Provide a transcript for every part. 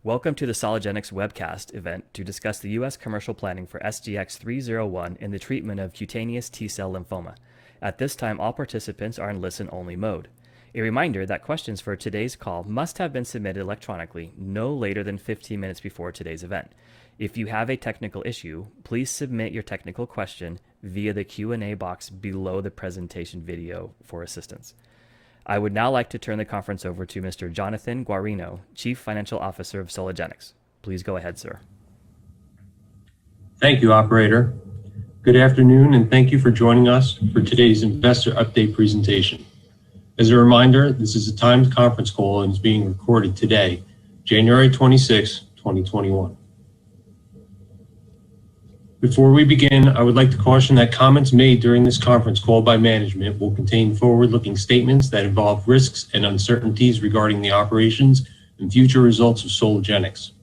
Welcome to the Soligenix Webcast Event to discuss the U.S. commercial planning for SGX301 in the treatment of cutaneous T-cell lymphoma. At this time, all participants are in listen-only mode. A reminder that questions for today's call must have been submitted electronically no later than 15 minutes before today's event. If you have a technical issue, please submit your technical question via the Q&A box below the presentation video for assistance. I would now like to turn the conference over to Mr. Jonathan Guarino, Chief Financial Officer of Soligenix. Please go ahead, sir. Thank you, operator. Good afternoon, and thank you for joining us for today's investor update presentation. As a reminder, this is a timed conference call and is being recorded today, January 26, 2021. Before we begin, I would like to caution that comments made during this conference call by management will contain forward-looking statements that involve risks and uncertainties regarding the operations and future results of Soligenix.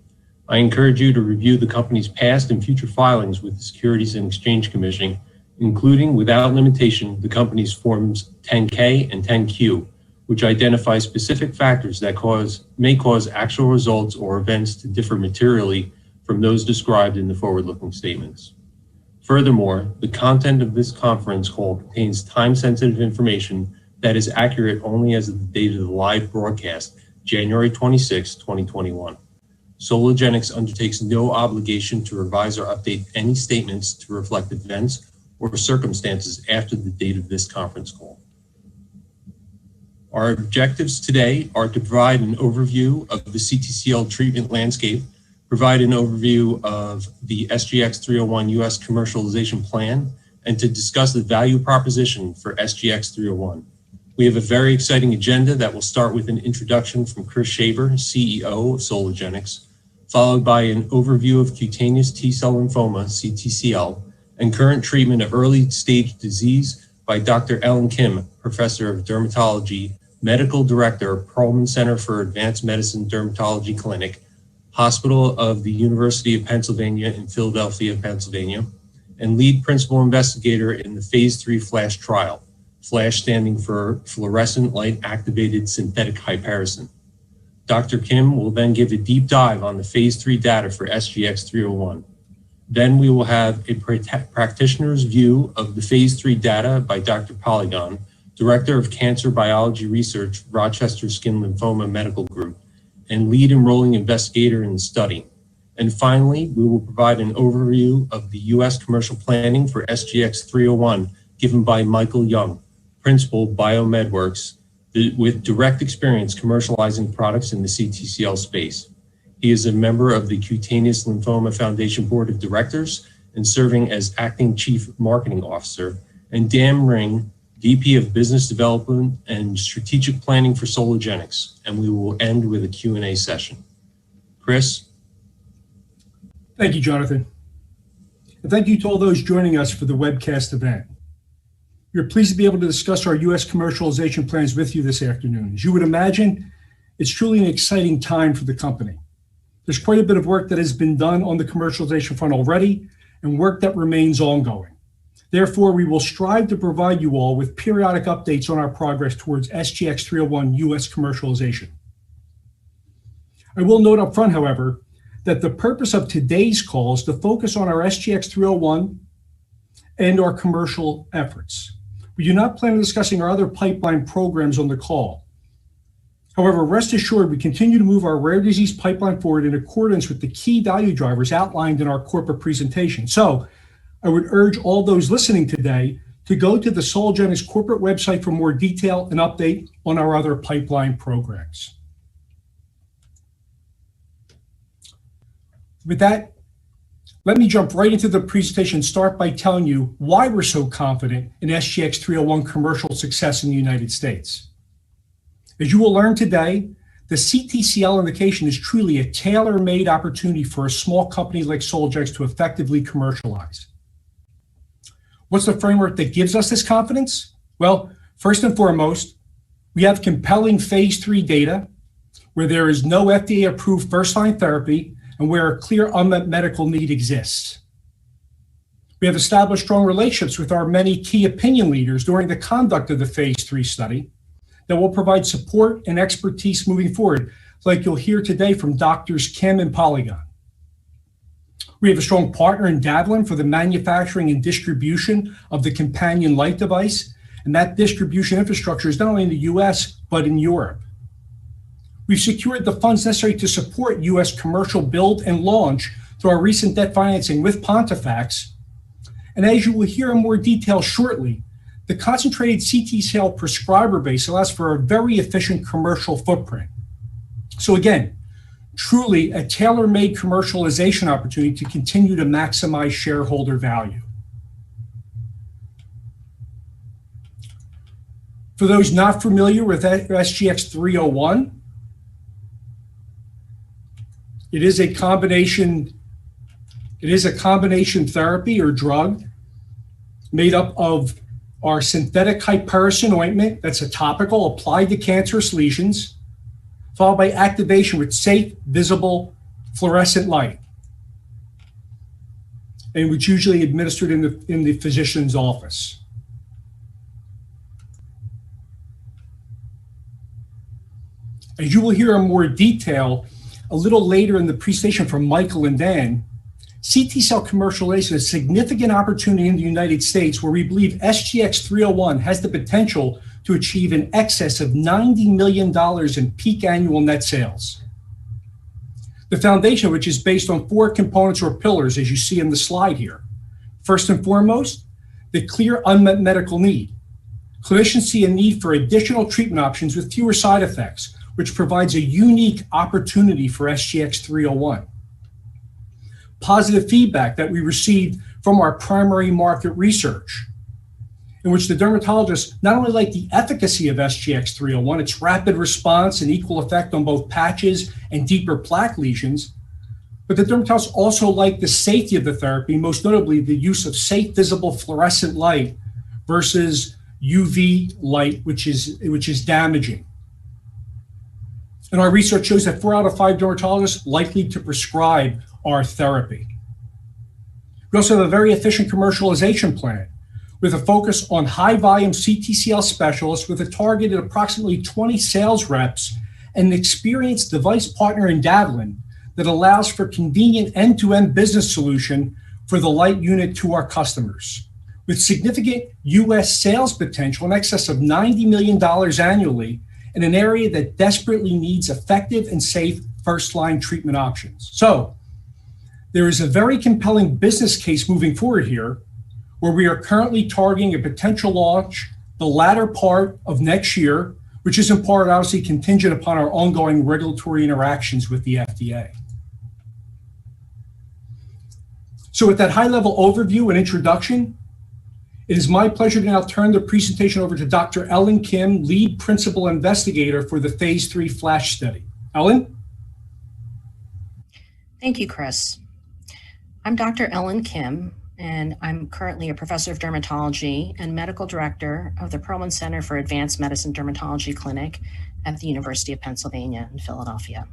I encourage you to review the company's past and future filings with the Securities and Exchange Commission, including, without limitation, the company's Forms 10-K and 10-Q, which identify specific factors that may cause actual results or events to differ materially from those described in the forward-looking statements. Furthermore, the content of this conference call contains time-sensitive information that is accurate only as of the date of the live broadcast, January 26, 2021. Soligenix undertakes no obligation to revise or update any statements to reflect events or circumstances after the date of this conference call. Our objectives today are to provide an overview of the Ctcl treatment landscape, provide an overview of the SGX301 U.S. commercialization plan, and to discuss the value proposition for SGX301. We have a very exciting agenda that will start with an introduction from Chris Shaber, CEO of Soligenix, followed by an overview of cutaneous T-cell lymphoma, CTCL, and current treatment of early-stage disease by Dr. Ellen Kim, Professor of Dermatology, Medical Director, Perlman Center for Advanced Medicine Dermatology Clinic, Hospital of the University of Pennsylvania in Philadelphia, Pennsylvania, and lead principal investigator in the Phase 3 FLASH trial, FLASH standing for Fluorescent Light Activated Synthetic Hyperison. Dr. Kim will then give a deep dive on the Phase 3 data for SGX301. Then we will have a practitioner's view of the Phase 3 data by Dr. Polligan, Director of Cancer Biology Research, Rochester Skin Lymphoma Medical Group, and lead enrolling investigator in the study. And finally, we will provide an overview of the U.S. commercial planning for SGX301 given by Michael Young, Principal, BioMedWorks, with direct experience commercializing products in the CTCL space. He is a member of the Cutaneous Lymphoma Foundation Board of Directors and serving as Acting Chief Marketing Officer, and Dan Ring, VP of Business Development and Strategic Planning for Soligenix, and we will end with a Q&A session. Chris? Thank you, Jonathan. And thank you to all those joining us for the webcast event. We're pleased to be able to discuss our U.S. commercialization plans with you this afternoon. As you would imagine, it's truly an exciting time for the company. There's quite a bit of work that has been done on the commercialization front already and work that remains ongoing. Therefore, we will strive to provide you all with periodic updates on our progress towards SGX301 U.S. commercialization. I will note up front, however, that the purpose of today's call is to focus on our SGX301 and our commercial efforts. We do not plan on discussing our other pipeline programs on the call. However, rest assured, we continue to move our rare disease pipeline forward in accordance with the key value drivers outlined in our corporate presentation. So, I would urge all those listening today to go to the Soligenix corporate website for more detail and update on our other pipeline programs. With that, let me jump right into the presentation and start by telling you why we're so confident in SGX301 commercial success in the United States. As you will learn today, the CTCL indication is truly a tailor-made opportunity for a small company like Soligenix to effectively commercialize. What's the framework that gives us this confidence? Well, first and foremost, we have compelling Phase 3 data where there is no FDA-approved first-line therapy and where a clear unmet medical need exists. We have established strong relationships with our many key opinion leaders during the conduct of the Phase 3 study that will provide support and expertise moving forward, like you'll hear today from Doctors Kim and Polligan. We have a strong partner in Davlin for the manufacturing and distribution of the companion light device, and that distribution infrastructure is not only in the US, but in Europe. We've secured the funds necessary to support US commercial build and launch through our recent debt financing with Pontifax. And as you will hear in more detail shortly, the concentrated Ctcl prescriber base allows for a very efficient commercial footprint. So again, truly a tailor-made commercialization opportunity to continue to maximize shareholder value. For those not familiar with SGX301, it is a combination therapy or drug made up of our synthetic Hyperison ointment, that's a topical applied to cancerous lesions, followed by activation with safe, visible, fluorescent light, and which usually administered in the physician's office. As you will hear in more detail a little later in the presentation from Michael and Dan, CT-cell commercialization is a significant opportunity in the United States where we believe SGX301 has the potential to achieve in excess of $90 million in peak annual net sales. The foundation, which is based on 4 components or pillars, as you see in the slide here. First and foremost, the clear unmet medical need. Clinicians see a need for additional treatment options with fewer side effects, which provides a unique opportunity for SGX301. Positive feedback that we received from our primary market research, in which the dermatologists not only like the efficacy of SGX301, its rapid response and equal effect on both patches and deeper plaque lesions, but the dermatologists also like the safety of the therapy, most notably the use of safe, visible fluorescent light versus UV light, which is damaging. And our research shows that 4 out of 5 dermatologists likely to prescribe our therapy. We also have a very efficient commercialization plan with a focus on high volume CTCL specialists with a targeted approximately 20 sales reps and an experienced device partner in Davlin that allows for convenient end-to-end business solution for the light unit to our customers. With significant US sales potential in excess of $90 million annually in an area that desperately needs effective and safe first-line treatment options. So, there is a very compelling business case moving forward here, where we are currently targeting a potential launch the latter part of next year, which is in part obviously contingent upon our ongoing regulatory interactions with the FDA. So with that high-level overview and introduction, it is my pleasure to now turn the presentation over to Dr. Ellen Kim, lead principal investigator for the phase 3 FLASH study. Ellen? Thank you, Chris. I'm Dr. Ellen Kim, and I'm currently a professor of dermatology and medical director of the Perlman Center for Advanced Medicine Dermatology Clinic at the University of Pennsylvania in Philadelphia.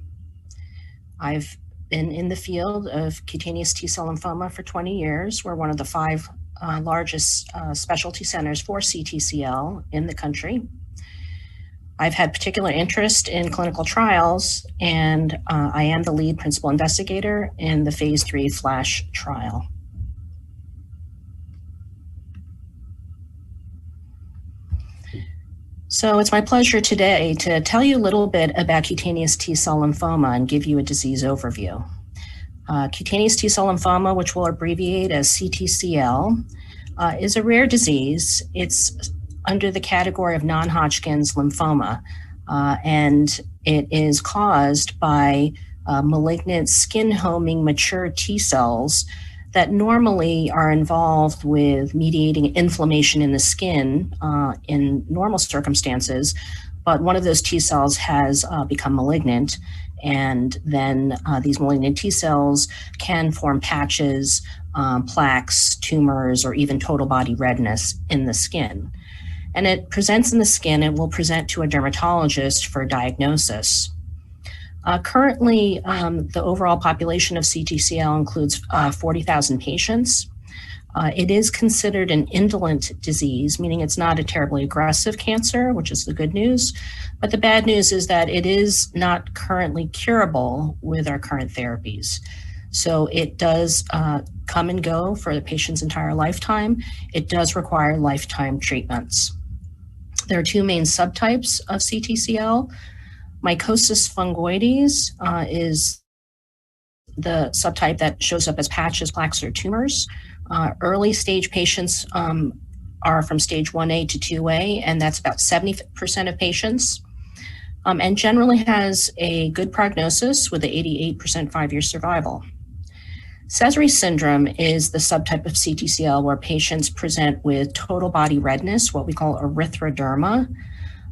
I've been in the field of cutaneous T-cell lymphoma for 20 years. We're one of the 5 largest specialty centers for CTCL in the country. I've had particular interest in clinical trials, and I am the lead principal investigator in the phase 3 FLASH trial. So it's my pleasure today to tell you a little bit about cutaneous T-cell lymphoma and give you a disease overview. Cutaneous T-cell lymphoma, which we'll abbreviate as CTCL, is a rare disease. It's under the category of non-Hodgkin's lymphoma, and it is caused by malignant skin-homing mature T cells that normally are involved with mediating inflammation in the skin in normal circumstances, but one of those T cells has become malignant, and then these malignant T cells can form patches, plaques, tumors, or even total body redness in the skin. And it presents in the skin. It will present to a dermatologist for diagnosis. Currently, the overall population of CTCL includes 40,000 patients. It is considered an indolent disease, meaning it's not a terribly aggressive cancer, which is the good news. But the bad news is that it is not currently curable with our current therapies. So it does come and go for the patient's entire lifetime. It does require lifetime treatments. There are two main subtypes of CTCL. Mycosis fungoides is the subtype that shows up as patches, plaques, or tumors. Early stage patients are from stage 1A to 2A, and that's about 70% of patients, and generally has a good prognosis with an 88% 5-year survival. Sézary syndrome is the subtype of CTCL where patients present with total body redness, what we call erythroderma,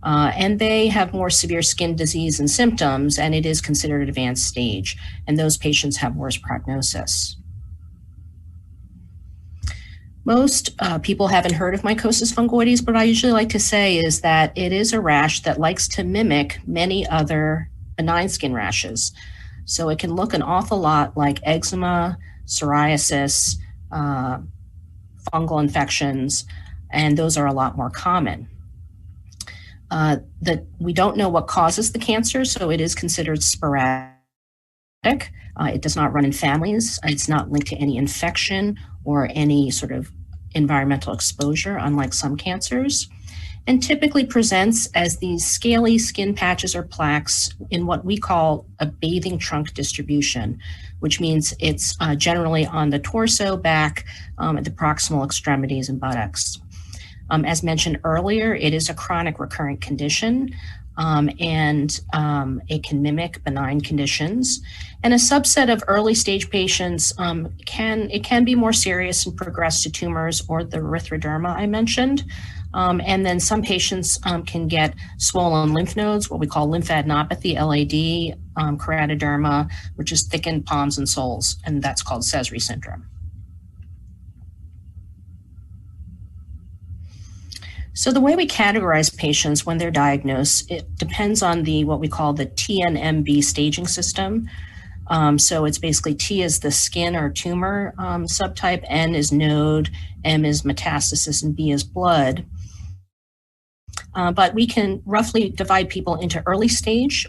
and they have more severe skin disease and symptoms, and it is considered advanced stage, and those patients have worse prognosis. Most people haven't heard of mycosis fungoides, but what I usually like to say is that it is a rash that likes to mimic many other benign skin rashes. So it can look an awful lot like eczema, psoriasis, fungal infections, and those are a lot more common. We don't know what causes the cancer, so it is considered sporadic. It does not run in families. It's not linked to any infection or any sort of environmental exposure, unlike some cancers, and typically presents as these scaly skin patches or plaques in what we call a bathing trunk distribution, which means it's generally on the torso, back, at the proximal extremities and buttocks. As mentioned earlier, it is a chronic recurrent condition, and it can mimic benign conditions. And a subset of early stage patients can be more serious and progress to tumors or the erythroderma I mentioned. And then some patients can get swollen lymph nodes, what we call lymphadenopathy, LAD, keratoderma, which is thickened palms and soles, and that's called Sézary syndrome. So the way we categorize patients when they're diagnosed, it depends on what we call the Tnmb staging system. So it's basically T is the skin or tumor subtype, N is node, M is metastasis, and B is blood. But we can roughly divide people into early stage,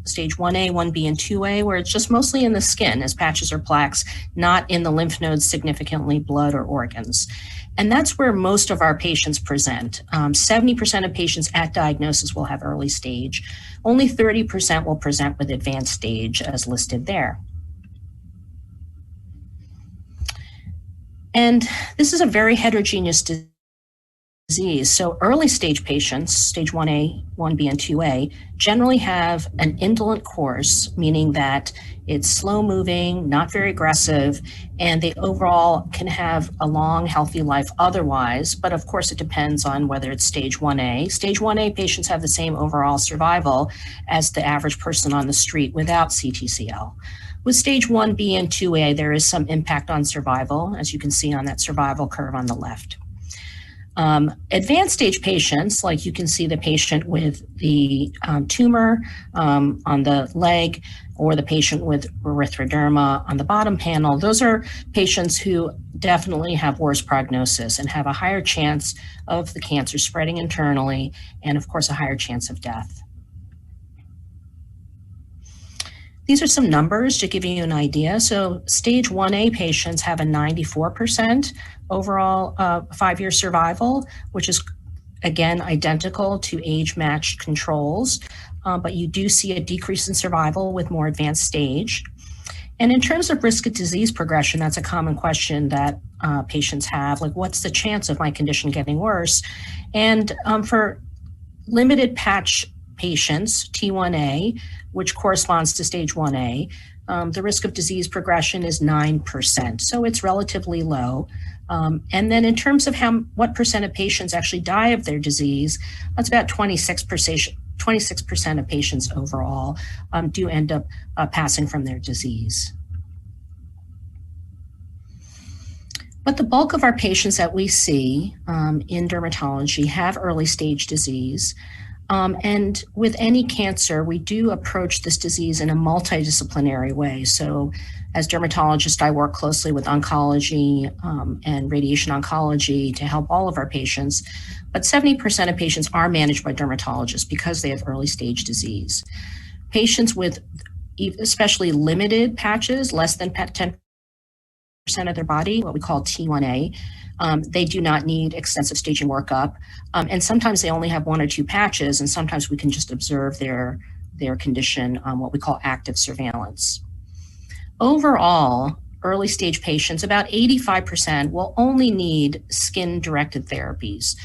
stage 1A, 1B, and 2A, where it's just mostly in the skin as patches or plaques, not in the lymph nodes, significantly blood or organs. And that's where most of our patients present. 70% of patients at diagnosis will have early stage. Only 30% will present with advanced stage as listed there. And this is a very heterogeneous disease. So early stage patients, stage 1A, 1B, and 2A, generally have an indolent course, meaning that it's slow moving, not very aggressive, and they overall can have a long, healthy life otherwise. But of course, it depends on whether it's stage 1A. Stage 1A patients have the same overall survival as the average person on the street without CTCL. With stage 1B and 2A, there is some impact on survival, as you can see on that survival curve on the left. Advanced stage patients, like you can see the patient with the tumor on the leg or the patient with erythroderma on the bottom panel, those are patients who definitely have worse prognosis and have a higher chance of the cancer spreading internally and, of course, a higher chance of death. These are some numbers to give you an idea. So stage 1A patients have a 94% overall 5-year survival, which is, again, identical to age-matched controls. But you do see a decrease in survival with more advanced stage. And in terms of risk of disease progression, that's a common question that patients have, like what's the chance of my condition getting worse? And for limited patch patients, T1A, which corresponds to stage 1A, the risk of disease progression is 9%, so it's relatively low. And then in terms of what percent of patients actually die of their disease, that's about 26% of patients overall do end up passing from their disease. But the bulk of our patients that we see in dermatology have early stage disease. And with any cancer, we do approach this disease in a multidisciplinary way. So as dermatologist, I work closely with oncology and radiation oncology to help all of our patients. But 70% of patients are managed by dermatologists because they have early stage disease. Patients with especially limited patches, less than 10% of their body, what we call T1A, they do not need extensive staging workup. And sometimes they only have 1 or 2 patches, and sometimes we can just observe their condition on what we call active surveillance. Overall, early stage patients, about 85% will only need skin-directed therapies,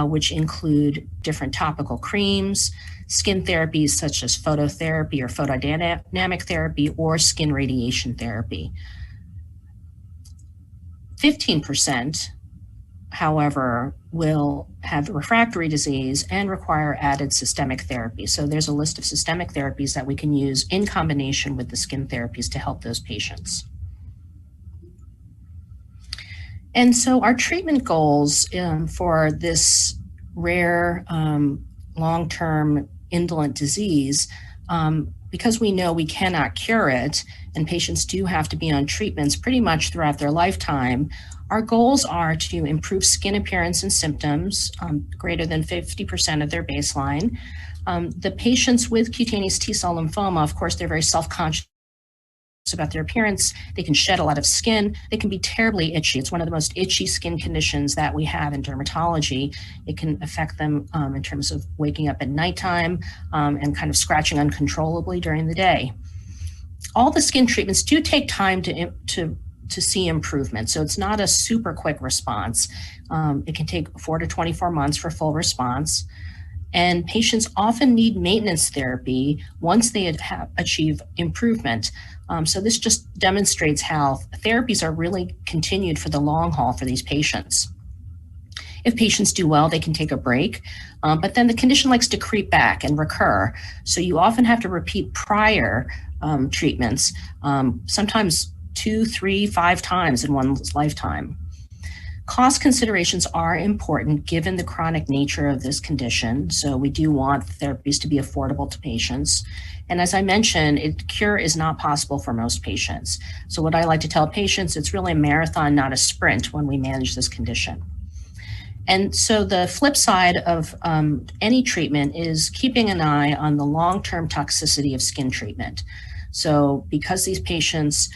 which include different topical creams, skin therapies such as phototherapy or photodynamic therapy, or skin radiation therapy. 15%, however, will have refractory disease and require added systemic therapy. So there's a list of systemic therapies that we can use in combination with the skin therapies to help those patients. And so our treatment goals for this rare long-term indolent disease, because we know we cannot cure it and patients do have to be on treatments pretty much throughout their lifetime, our goals are to improve skin appearance and symptoms greater than 50% of their baseline. The patients with cutaneous T-cell lymphoma, of course, they're very self-conscious about their appearance. They can shed a lot of skin. They can be terribly itchy. It's one of the most itchy skin conditions that we have in dermatology. It can affect them in terms of waking up at nighttime and kind of scratching uncontrollably during the day. All the skin treatments do take time to see improvement. So it's not a super quick response. It can take 4 to 24 months for full response. And patients often need maintenance therapy once they achieve improvement. So this just demonstrates how therapies are really continued for the long haul for these patients. If patients do well, they can take a break, but then the condition likes to creep back and recur. So you often have to repeat prior treatments, sometimes 2, 3, 5 times in one's lifetime. Cost considerations are important given the chronic nature of this condition. So we do want therapies to be affordable to patients. And as I mentioned, cure is not possible for most patients. So what I like to tell patients, it's really a marathon, not a sprint when we manage this condition. And so the flip side of any treatment is keeping an eye on the long-term toxicity of skin treatment. So because these patients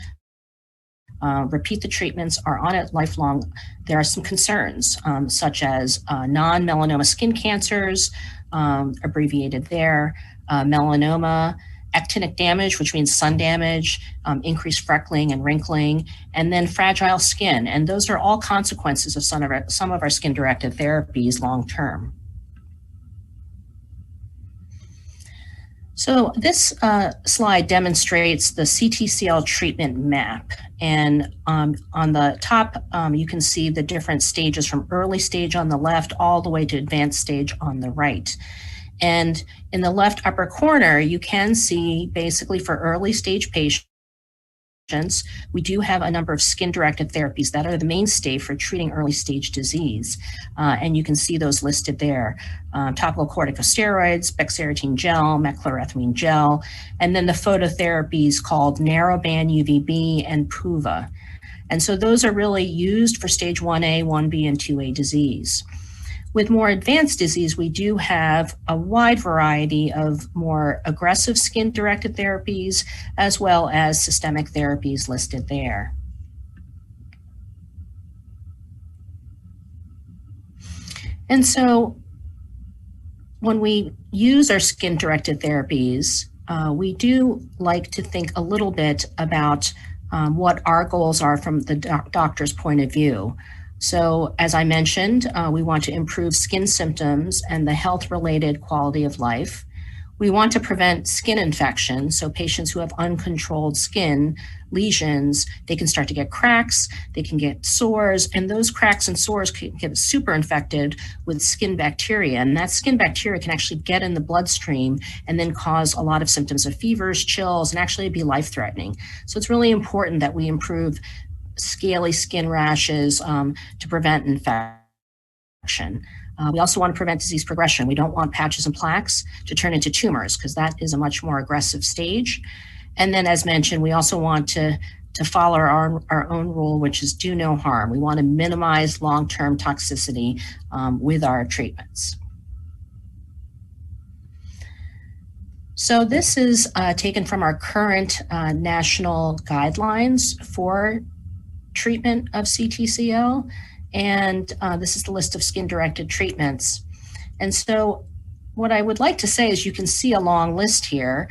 repeat the treatments, are on it lifelong, there are some concerns, such as non-melanoma skin cancers, abbreviated there, melanoma, actinic damage, which means sun damage, increased freckling and wrinkling, and then fragile skin. And those are all consequences of some of our skin-directed therapies long-term. So this slide demonstrates the Ctcl Treatment Map. And on the top, you can see the different stages from early stage on the left all the way to advanced stage on the right. And in the left upper corner, you can see basically for early stage patients, we do have a number of skin-directed therapies that are the mainstay for treating early stage disease. And you can see those listed there. Topical corticosteroids, bexarotene gel, meclorethamine gel, and then the phototherapies called narrowband UVB and PUVA. And so those are really used for stage 1A, 1B, and 2A disease. With more advanced disease, we do have a wide variety of more aggressive skin-directed therapies, as well as systemic therapies listed there. And so when we use our skin-directed therapies, we do like to think a little bit about what our goals are from the doctor's point of view. So as I mentioned, we want to improve skin symptoms and the health-related quality of life. We want to prevent skin infection. So patients who have uncontrolled skin lesions, they can start to get cracks, they can get sores, and those cracks and sores can get super infected with skin bacteria. And that skin bacteria can actually get in the bloodstream and then cause a lot of symptoms of fevers, chills, and actually be life-threatening. So it's really important that we improve scaly skin rashes to prevent infection. We also want to prevent disease progression. We don't want patches and plaques to turn into tumors because that is a much more aggressive stage. And then, as mentioned, we also want to follow our own rule, which is do no harm. We want to minimize long-term toxicity with our treatments. So this is taken from our current national guidelines for treatment of CTCL, and this is the list of skin-directed treatments. And so what I would like to say is you can see a long list here.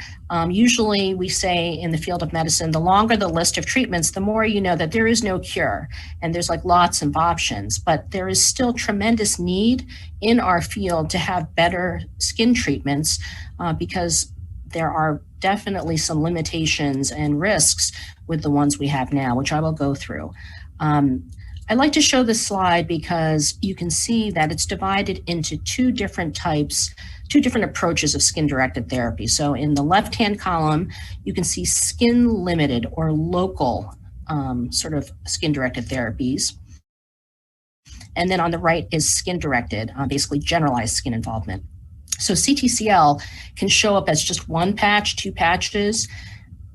Usually we say in the field of medicine, the longer the list of treatments, the more you know that there is no cure and there's like lots of options, but there is still tremendous need in our field to have better skin treatments because there are definitely some limitations and risks with the ones we have now, which I will go through. I like to show this slide because you can see that it's divided into two different approaches of skin-directed therapy. So in the left-hand column, you can see skin-limited or local sort of skin-directed therapies. And then on the right is skin-directed, basically generalized skin involvement. So CTCL can show up as just one patch, two patches.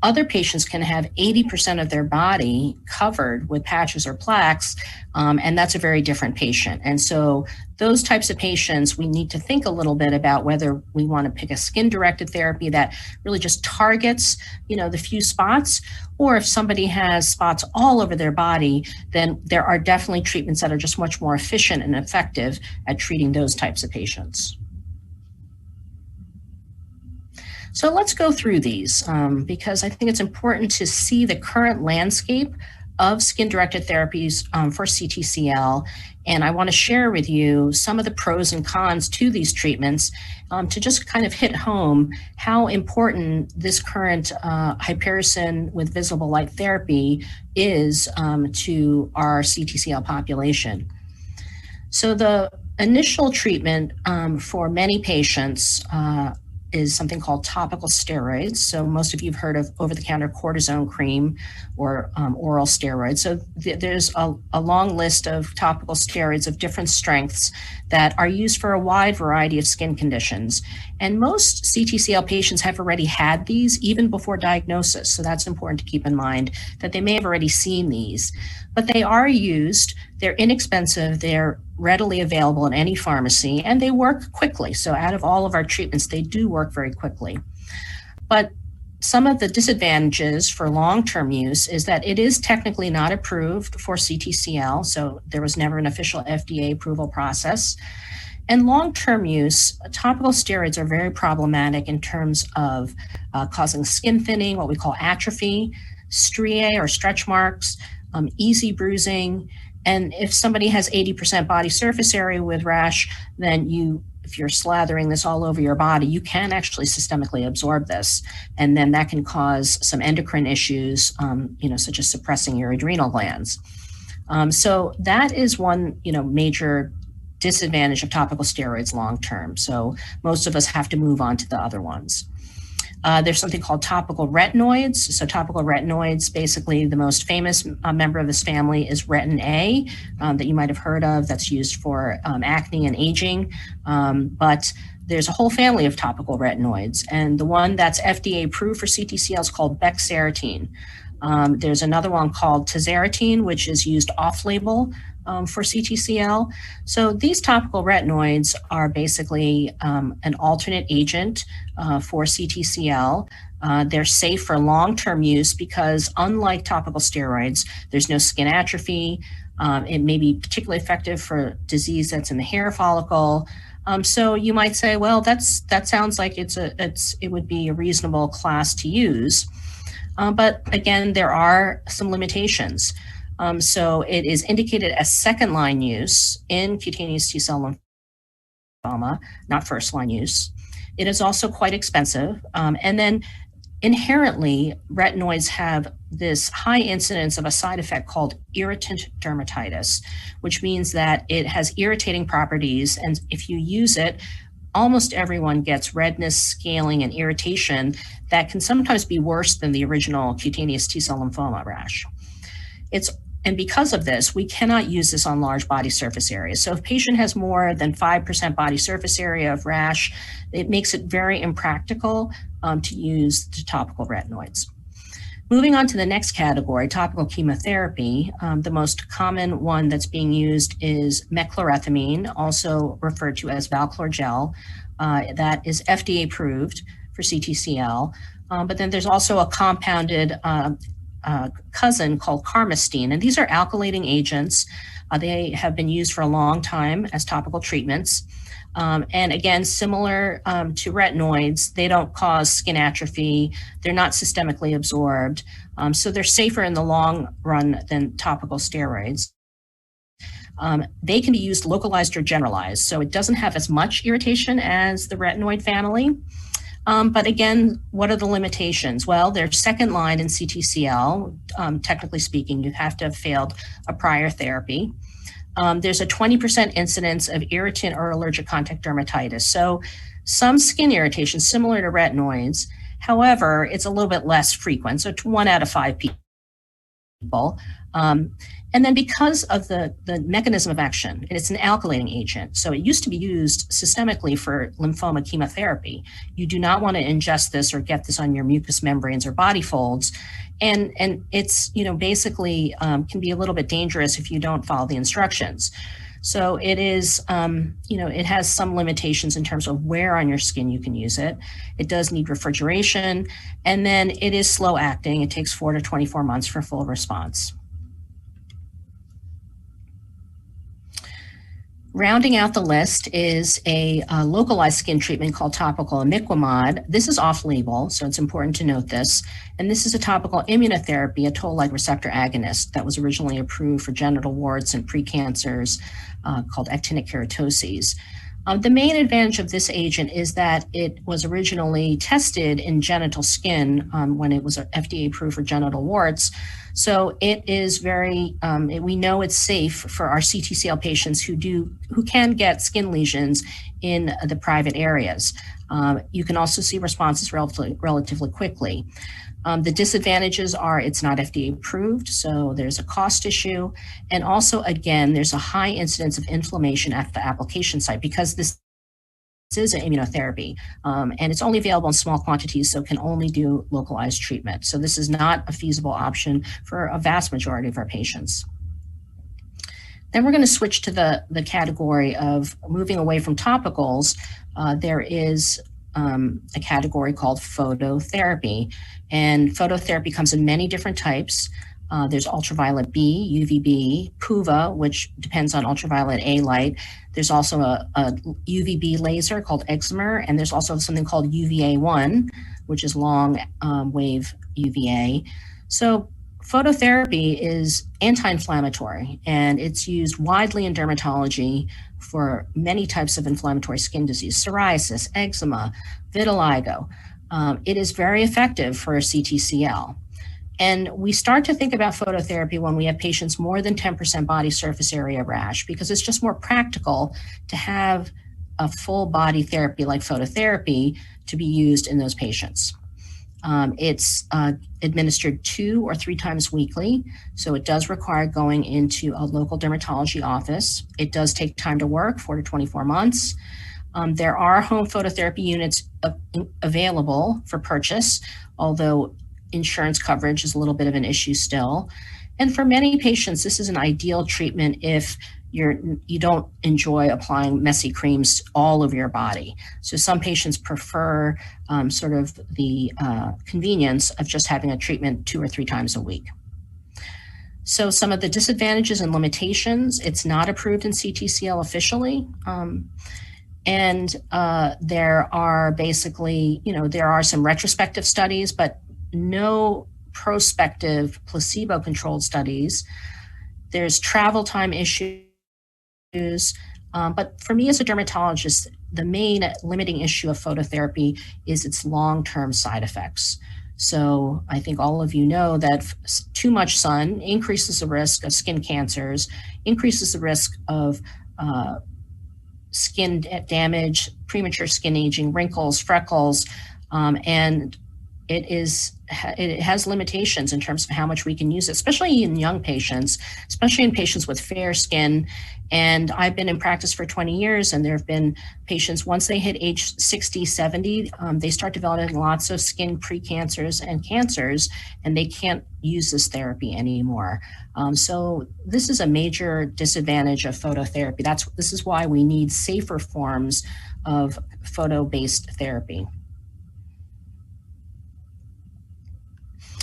Other patients can have 80% of their body covered with patches or plaques, and that's a very different patient. And so those types of patients, we need to think a little bit about whether we want to pick a skin-directed therapy that really just targets, the few spots, or if somebody has spots all over their body, then there are definitely treatments that are just much more efficient and effective at treating those types of patients. So let's go through these because I think it's important to see the current landscape of skin-directed therapies for CTCL. And I want to share with you some of the pros and cons to these treatments to just kind of hit home how important this current Hyperison with visible light therapy is to our CTCL population. So the initial treatment for many patients is something called topical steroids. So most of you have heard of over-the-counter cortisone cream or oral steroids. So there's a long list of topical steroids of different strengths that are used for a wide variety of skin conditions. And most CTCL patients have already had these even before diagnosis. So that's important to keep in mind that they may have already seen these, but they are used, they're inexpensive, they're readily available in any pharmacy, and they work quickly. So out of all of our treatments, they do work very quickly. But some of the disadvantages for long-term use is that it is technically not approved for CTCL, so there was never an official FDA approval process. And long-term use, topical steroids are very problematic in terms of causing skin thinning, what we call atrophy, striae or stretch marks, easy bruising. And if somebody has 80% body surface area with rash, then if you're slathering this all over your body, you can actually systemically absorb this. And then that can cause some endocrine issues, such as suppressing your adrenal glands. So that is one, major disadvantage of topical steroids long-term. So most of us have to move on to the other ones. There's something called topical retinoids. So topical retinoids, basically the most famous member of this family is retin A that you might have heard of, that's used for acne and aging. But there's a whole family of topical retinoids. And the one that's FDA approved for CTCL is called bexarotene. There's another one called tazarotene, which is used off-label for CTCL. So these topical retinoids are basically an alternate agent for CTCL. They're safe for long-term use because unlike topical steroids, there's no skin atrophy. It may be particularly effective for disease that's in the hair follicle. So you might say, well, that sounds like it would be a reasonable class to use. But again, there are some limitations. So it is indicated as second-line use in cutaneous T-cell lymphoma, not first-line use. It is also quite expensive. And then inherently, retinoids have this high incidence of a side effect called irritant dermatitis, which means that it has irritating properties. And if you use it, almost everyone gets redness, scaling, and irritation that can sometimes be worse than the original cutaneous T-cell lymphoma rash. It's And because of this, we cannot use this on large body surface areas. So if a patient has more than 5% body surface area of rash, it makes it very impractical to use the topical retinoids. Moving on to the next category, topical chemotherapy, the most common one that's being used is mechlorethamine, also referred to as Valclor gel. That is FDA approved for CTCL. But then there's also a compounded cousin called carmustine, and these are alkylating agents. They have been used for a long time as topical treatments. And again, similar to retinoids, they don't cause skin atrophy. They're not systemically absorbed. So they're safer in the long run than topical steroids. They can be used localized or generalized. So it doesn't have as much irritation as the retinoid family. But again, what are the limitations? Well, they're second line in CTCL. Technically speaking, you have to have failed a prior therapy. There's a 20% incidence of irritant or allergic contact dermatitis. So some skin irritation similar to retinoids. However, it's a little bit less frequent. So it's 1 out of 5 people. And then because of the mechanism of action, and it's an alkylating agent, so it used to be used systemically for lymphoma chemotherapy. You do not want to ingest this or get this on your mucous membranes or body folds. And it's, basically can be a little bit dangerous if you don't follow the instructions. So it is, it has some limitations in terms of where on your skin you can use it. It does need refrigeration, and then it is slow acting. It takes 4 to 24 months for full response. Rounding out the list is a localized skin treatment called topical imiquimod. This is off-label, so it's important to note this. And this is a topical immunotherapy, a toll-like receptor agonist that was originally approved for genital warts and precancers called actinic keratoses. The main advantage of this agent is that it was originally tested in genital skin when it was FDA approved for genital warts. So it is very, we know it's safe for our CTCL patients who can get skin lesions in the private areas. You can also see responses relatively quickly. The disadvantages are it's not FDA approved, so there's a cost issue. And also, again, there's a high incidence of inflammation at the application site because this is an immunotherapy, and it's only available in small quantities, so can only do localized treatment. So this is not a feasible option for a vast majority of our patients. Then we're going to switch to the category of moving away from topicals. There is a category called phototherapy, and phototherapy comes in many different types. There's ultraviolet B, UVB, PUVA, which depends on ultraviolet A light. There's also a UVB laser called Excimer, and there's also something called UVA1, which is long wave UVA. So phototherapy is anti-inflammatory, and it's used widely in dermatology for many types of inflammatory skin disease, psoriasis, eczema, vitiligo. It is very effective for CTCL. And we start to think about phototherapy when we have patients more than 10% body surface area rash, because it's just more practical to have a full body therapy like phototherapy to be used in those patients. It's administered 2 or 3 times weekly, so it does require going into a local dermatology office. It does take time to work, 4 to 24 months. There are home phototherapy units available for purchase, although insurance coverage is a little bit of an issue still. And for many patients, this is an ideal treatment if you don't enjoy applying messy creams all over your body. So some patients prefer sort of the convenience of just having a treatment 2 or 3 times a week. So some of the disadvantages and limitations, it's not approved in CTCL officially. And there are basically, there are some retrospective studies, but no prospective placebo-controlled studies. There's travel time issues. But for me as a dermatologist, the main limiting issue of phototherapy is its long-term side effects. So I think all of you know that too much sun increases the risk of skin cancers, increases the risk of skin damage, premature skin aging, wrinkles, freckles, and it has limitations in terms of how much we can use it, especially in young patients, especially in patients with fair skin. And I've been in practice for 20 years, and there have been patients, once they hit age 60, 70, they start developing lots of skin precancers and cancers, and they can't use this therapy anymore. So this is a major disadvantage of phototherapy. This is why we need safer forms of photo-based therapy.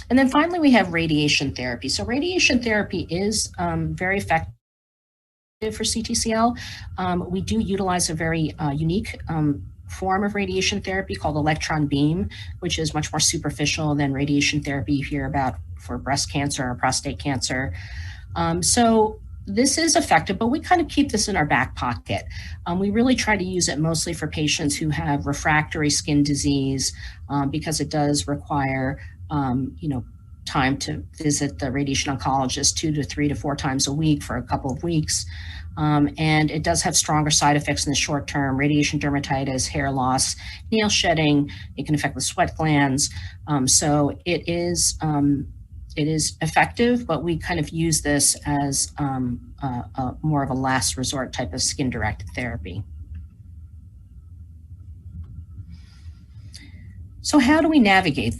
And then finally, we have radiation therapy. So radiation therapy is very effective for CTCL. We do utilize a very unique form of radiation therapy called electron beam, which is much more superficial than radiation therapy you hear about for breast cancer or prostate cancer. So this is effective, but we kind of keep this in our back pocket. We really try to use it mostly for patients who have refractory skin disease because it does require time to visit the radiation oncologist 2 to 3 to 4 times a week for a couple of weeks. And it does have stronger side effects in the short term: radiation dermatitis, hair loss, nail shedding. It can affect the sweat glands. So it is effective, but we kind of use this as more of a last resort type of skin-directed therapy. So how do we navigate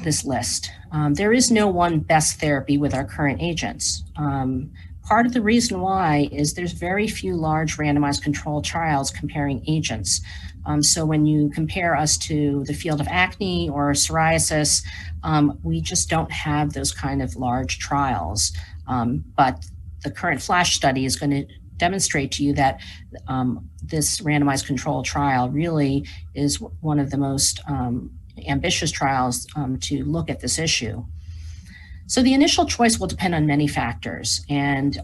this list? There is no one best therapy with our current agents. Part of the reason why is there's very few large randomized controlled trials comparing agents. So when you compare us to the field of acne or psoriasis, we just don't have those kind of large trials. But the current FLASH study is going to demonstrate to you that this randomized controlled trial really is one of the most ambitious trials to look at this issue. So the initial choice will depend on many factors, and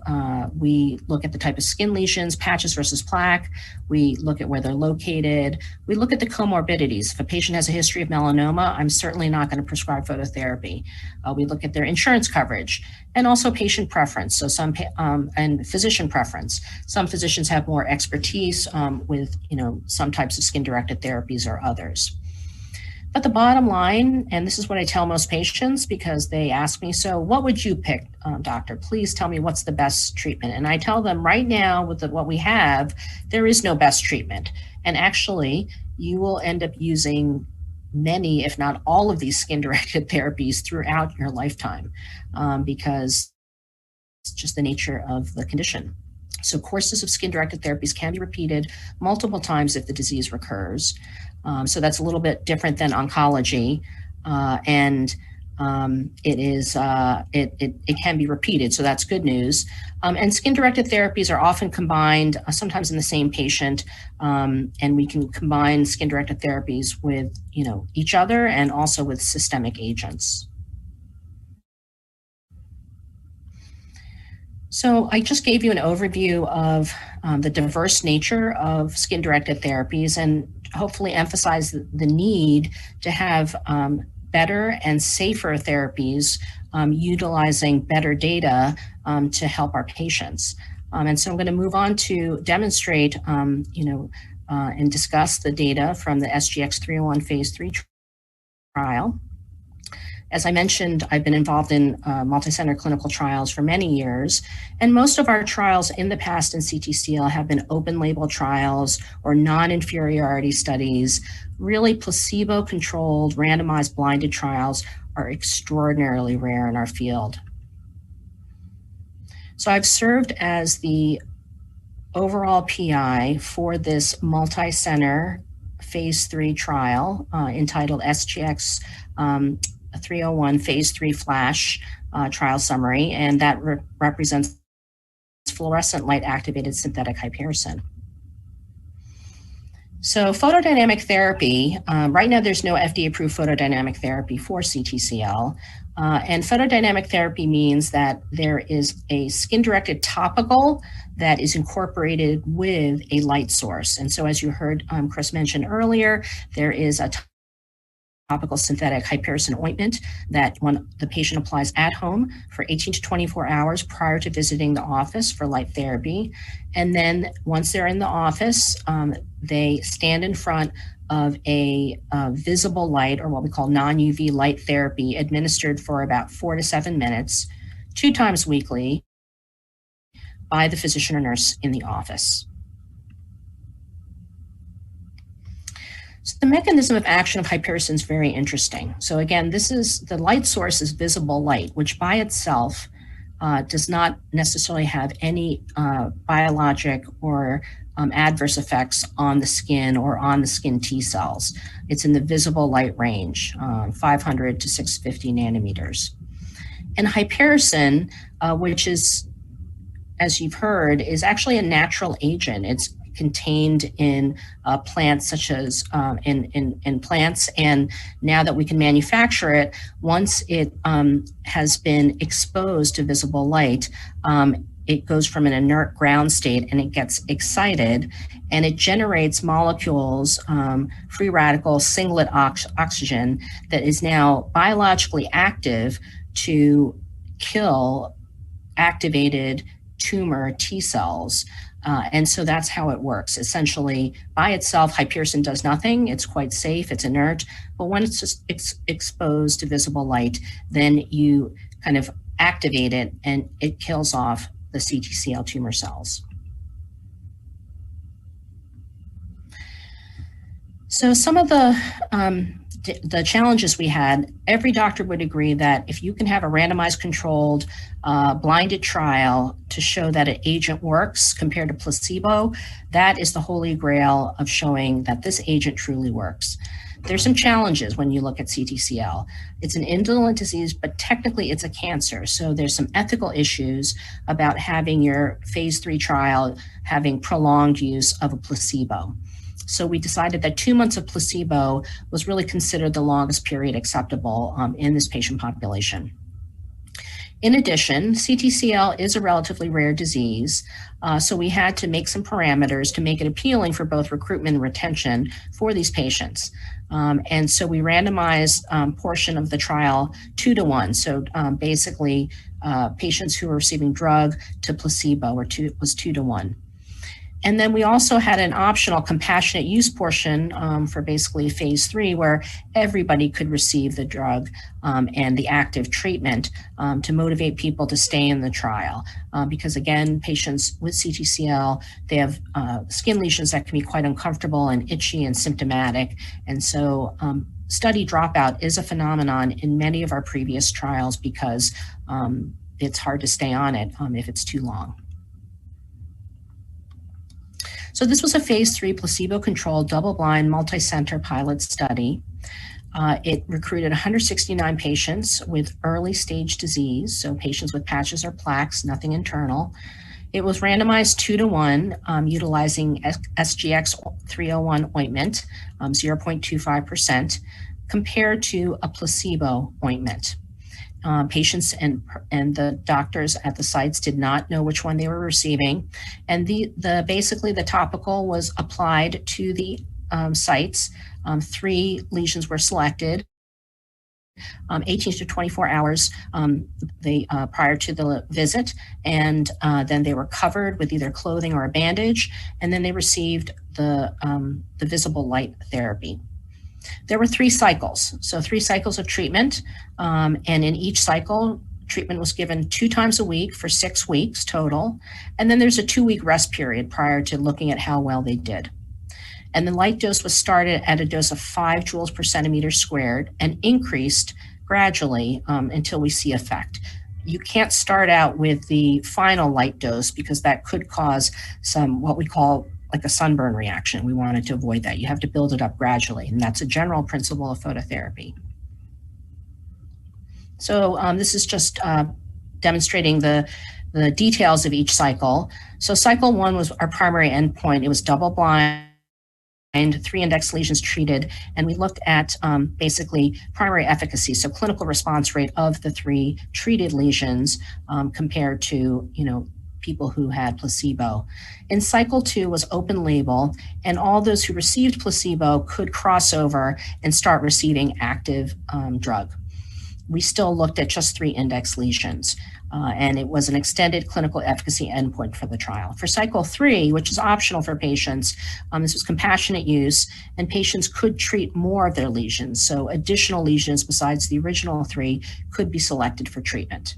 we look at the type of skin lesions, patches versus plaque. We look at where they're located. We look at the comorbidities. If a patient has a history of melanoma, I'm certainly not going to prescribe phototherapy. We look at their insurance coverage and also patient preference. So and physician preference. Some physicians have more expertise with some types of skin-directed therapies or others. But the bottom line, and this is what I tell most patients because they ask me, so what would you pick, doctor? Please tell me what's the best treatment. And I tell them right now with what we have, there is no best treatment. And actually, you will end up using many, if not all of these skin-directed therapies throughout your lifetime because it's just the nature of the condition. So courses of skin-directed therapies can be repeated multiple times if the disease recurs. So that's a little bit different than oncology, and it can be repeated. So that's good news. And skin-directed therapies are often combined, sometimes in the same patient, and we can combine skin-directed therapies with each other and also with systemic agents. So I just gave you an overview of the diverse nature of skin-directed therapies and hopefully emphasize the need to have better and safer therapies utilizing better data to help our patients. And so I'm going to move on to demonstrate, and discuss the data from the SGX301 phase 3 trial. As I mentioned, I've been involved in multi-center clinical trials for many years, and most of our trials in the past in CTCL have been open-label trials or non-inferiority studies. Really placebo-controlled, randomized, blinded trials are extraordinarily rare in our field. So I've served as the overall PI for this multi-center phase 3 trial entitled SGX301 phase 3 FLASH trial summary, and that represents fluorescent light activated synthetic hyperison. So photodynamic therapy, right now there's no FDA approved photodynamic therapy for CTCL. And photodynamic therapy means that there is a skin-directed topical that is incorporated with a light source. And so as you heard Chris mention earlier, there is a topical synthetic hyperison ointment that the patient applies at home for 18 to 24 hours prior to visiting the office for light therapy. And then once they're in the office, they stand in front of a visible light, or what we call non-UV light therapy, administered for about 4 to 7 minutes, 2 times weekly by the physician or nurse in the office. So the mechanism of action of hyperison is very interesting. So again, the light source is visible light, which by itself does not necessarily have any biologic or adverse effects on the skin or on the skin T cells. It's in the visible light range, 500 to 650 nanometers. And hyperison, which is, as you've heard, is actually a natural agent. It's contained in plants, such as in plants, and now that we can manufacture it, once it has been exposed to visible light, it goes from an inert ground state and it gets excited, and it generates molecules, free radicals, singlet oxygen, that is now biologically active to kill activated tumor T cells. And so that's how it works. Essentially, by itself, hyperison does nothing. It's quite safe, it's inert. But when it's just exposed to visible light, then you kind of activate it and it kills off the CTCL tumor cells. So some of the challenges we had, every doctor would agree that if you can have a randomized controlled blinded trial to show that an agent works compared to placebo, that is the holy grail of showing that this agent truly works. There's some challenges when you look at CTCL. It's an indolent disease, but technically it's a cancer. So there's some ethical issues about having your phase 3 trial having prolonged use of a placebo. So we decided that 2 months of placebo was really considered the longest period acceptable in this patient population. In addition, CTCL is a relatively rare disease, so we had to make some parameters to make it appealing for both recruitment and retention for these patients. And so we randomized portion of the trial 2 to 1. So basically, patients who were receiving drug to placebo was 2 to 1. And then we also had an optional compassionate use portion for basically phase 3, where everybody could receive the drug and the active treatment to motivate people to stay in the trial. Because again, patients with CTCL, they have skin lesions that can be quite uncomfortable and itchy and symptomatic. And so study dropout is a phenomenon in many of our previous trials because it's hard to stay on it if it's too long. So this was a phase 3 placebo-controlled, double-blind, multi-center pilot study. It recruited 169 patients with early-stage disease, so patients with patches or plaques, nothing internal. It was randomized 2 to 1, utilizing SGX301 ointment, 0.25%, compared to a placebo ointment. Patients and the doctors at the sites did not know which one they were receiving, and basically the topical was applied to the sites. 3 lesions were selected, 18 to 24 hours prior to the visit, and then they were covered with either clothing or a bandage, and then they received the visible light therapy. There were 3 cycles, so 3 cycles of treatment, and in each cycle, treatment was given 2 times a week for 6 weeks total, and then there's a 2-week rest period prior to looking at how well they did. And the light dose was started at a dose of 5 joules per centimeter squared and increased gradually until we see effect. You can't start out with the final light dose because that could cause some, what we call like a sunburn reaction. We wanted to avoid that. You have to build it up gradually, and that's a general principle of phototherapy. So this is just demonstrating the details of each cycle. So cycle 1 was our primary endpoint. It was double-blind, 3 index lesions treated, and we looked at basically primary efficacy, so clinical response rate of the 3 treated lesions compared to, people who had placebo. In cycle 2 was open label, and all those who received placebo could cross over and start receiving active drug. we still looked at just 3 index lesions. And it was an extended clinical efficacy endpoint for the trial. For cycle 3, which is optional for patients, this was compassionate use, and patients could treat more of their lesions. So additional lesions besides the original 3 could be selected for treatment.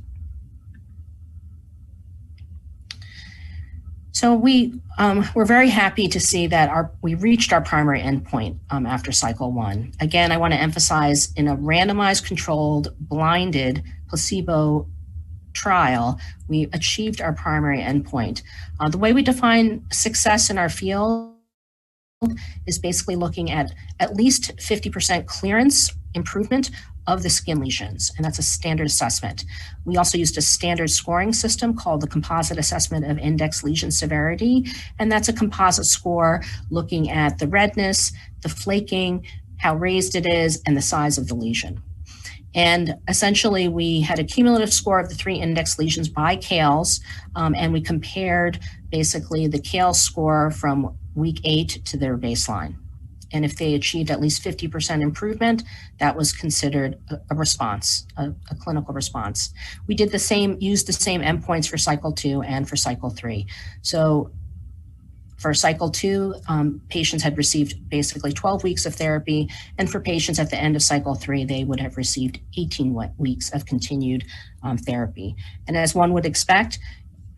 So we're very happy to see that we reached our primary endpoint after cycle 1. Again, I want to emphasize, in a randomized, controlled, blinded, placebo trial, we achieved our primary endpoint. The way we define success in our field is basically looking at least 50% clearance improvement of the skin lesions, and that's a standard assessment. We also used a standard scoring system called the Composite Assessment of Index Lesion Severity, and that's a composite score looking at the redness, the flaking, how raised it is, and the size of the lesion. And essentially, we had a cumulative score of the 3 index lesions by Kales, and we compared basically the Kales score from week 8 to their baseline. And if they achieved at least 50% improvement, that was considered a response, a clinical response. We did used the same endpoints for cycle 2 and for cycle 3. So for cycle 2, patients had received basically 12 weeks of therapy, and for patients at the end of cycle 3, they would have received 18 weeks of continued therapy. And as one would expect,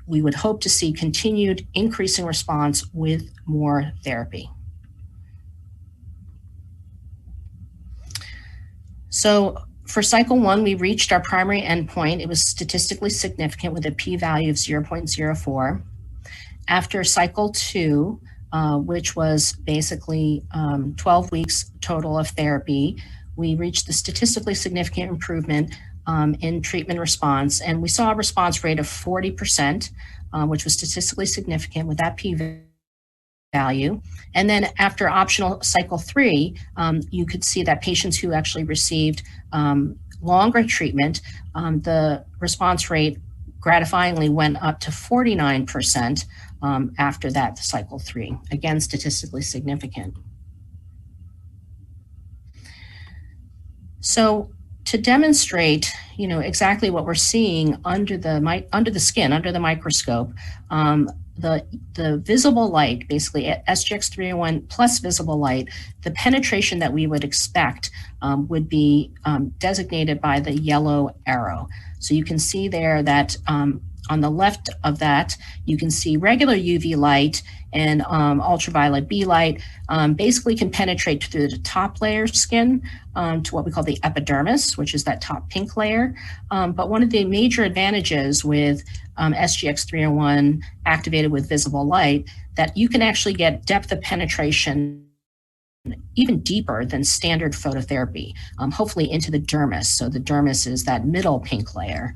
we would hope to see continued increasing response with more therapy. So for cycle 1, we reached our primary endpoint. It was statistically significant with a p-value of 0.04. After cycle 2, which was basically 12 weeks total of therapy, we reached the statistically significant improvement in treatment response, and we saw a response rate of 40%, which was statistically significant with that p-value. And then after optional cycle 3, you could see that patients who actually received longer treatment, the response rate gratifyingly went up to 49% after that cycle 3. Again, statistically significant. So to demonstrate, exactly what we're seeing under the skin, under the microscope, the visible light, basically SGX301 plus visible light, the penetration that we would expect would be designated by the yellow arrow. So you can see there that on the left of that, you can see regular UV light and ultraviolet B light basically can penetrate through the top layer of skin to what we call the epidermis, which is that top pink layer. But one of the major advantages with SGX301 activated with visible light, that you can actually get depth of penetration even deeper than standard phototherapy, hopefully into the dermis. So the dermis is that middle pink layer.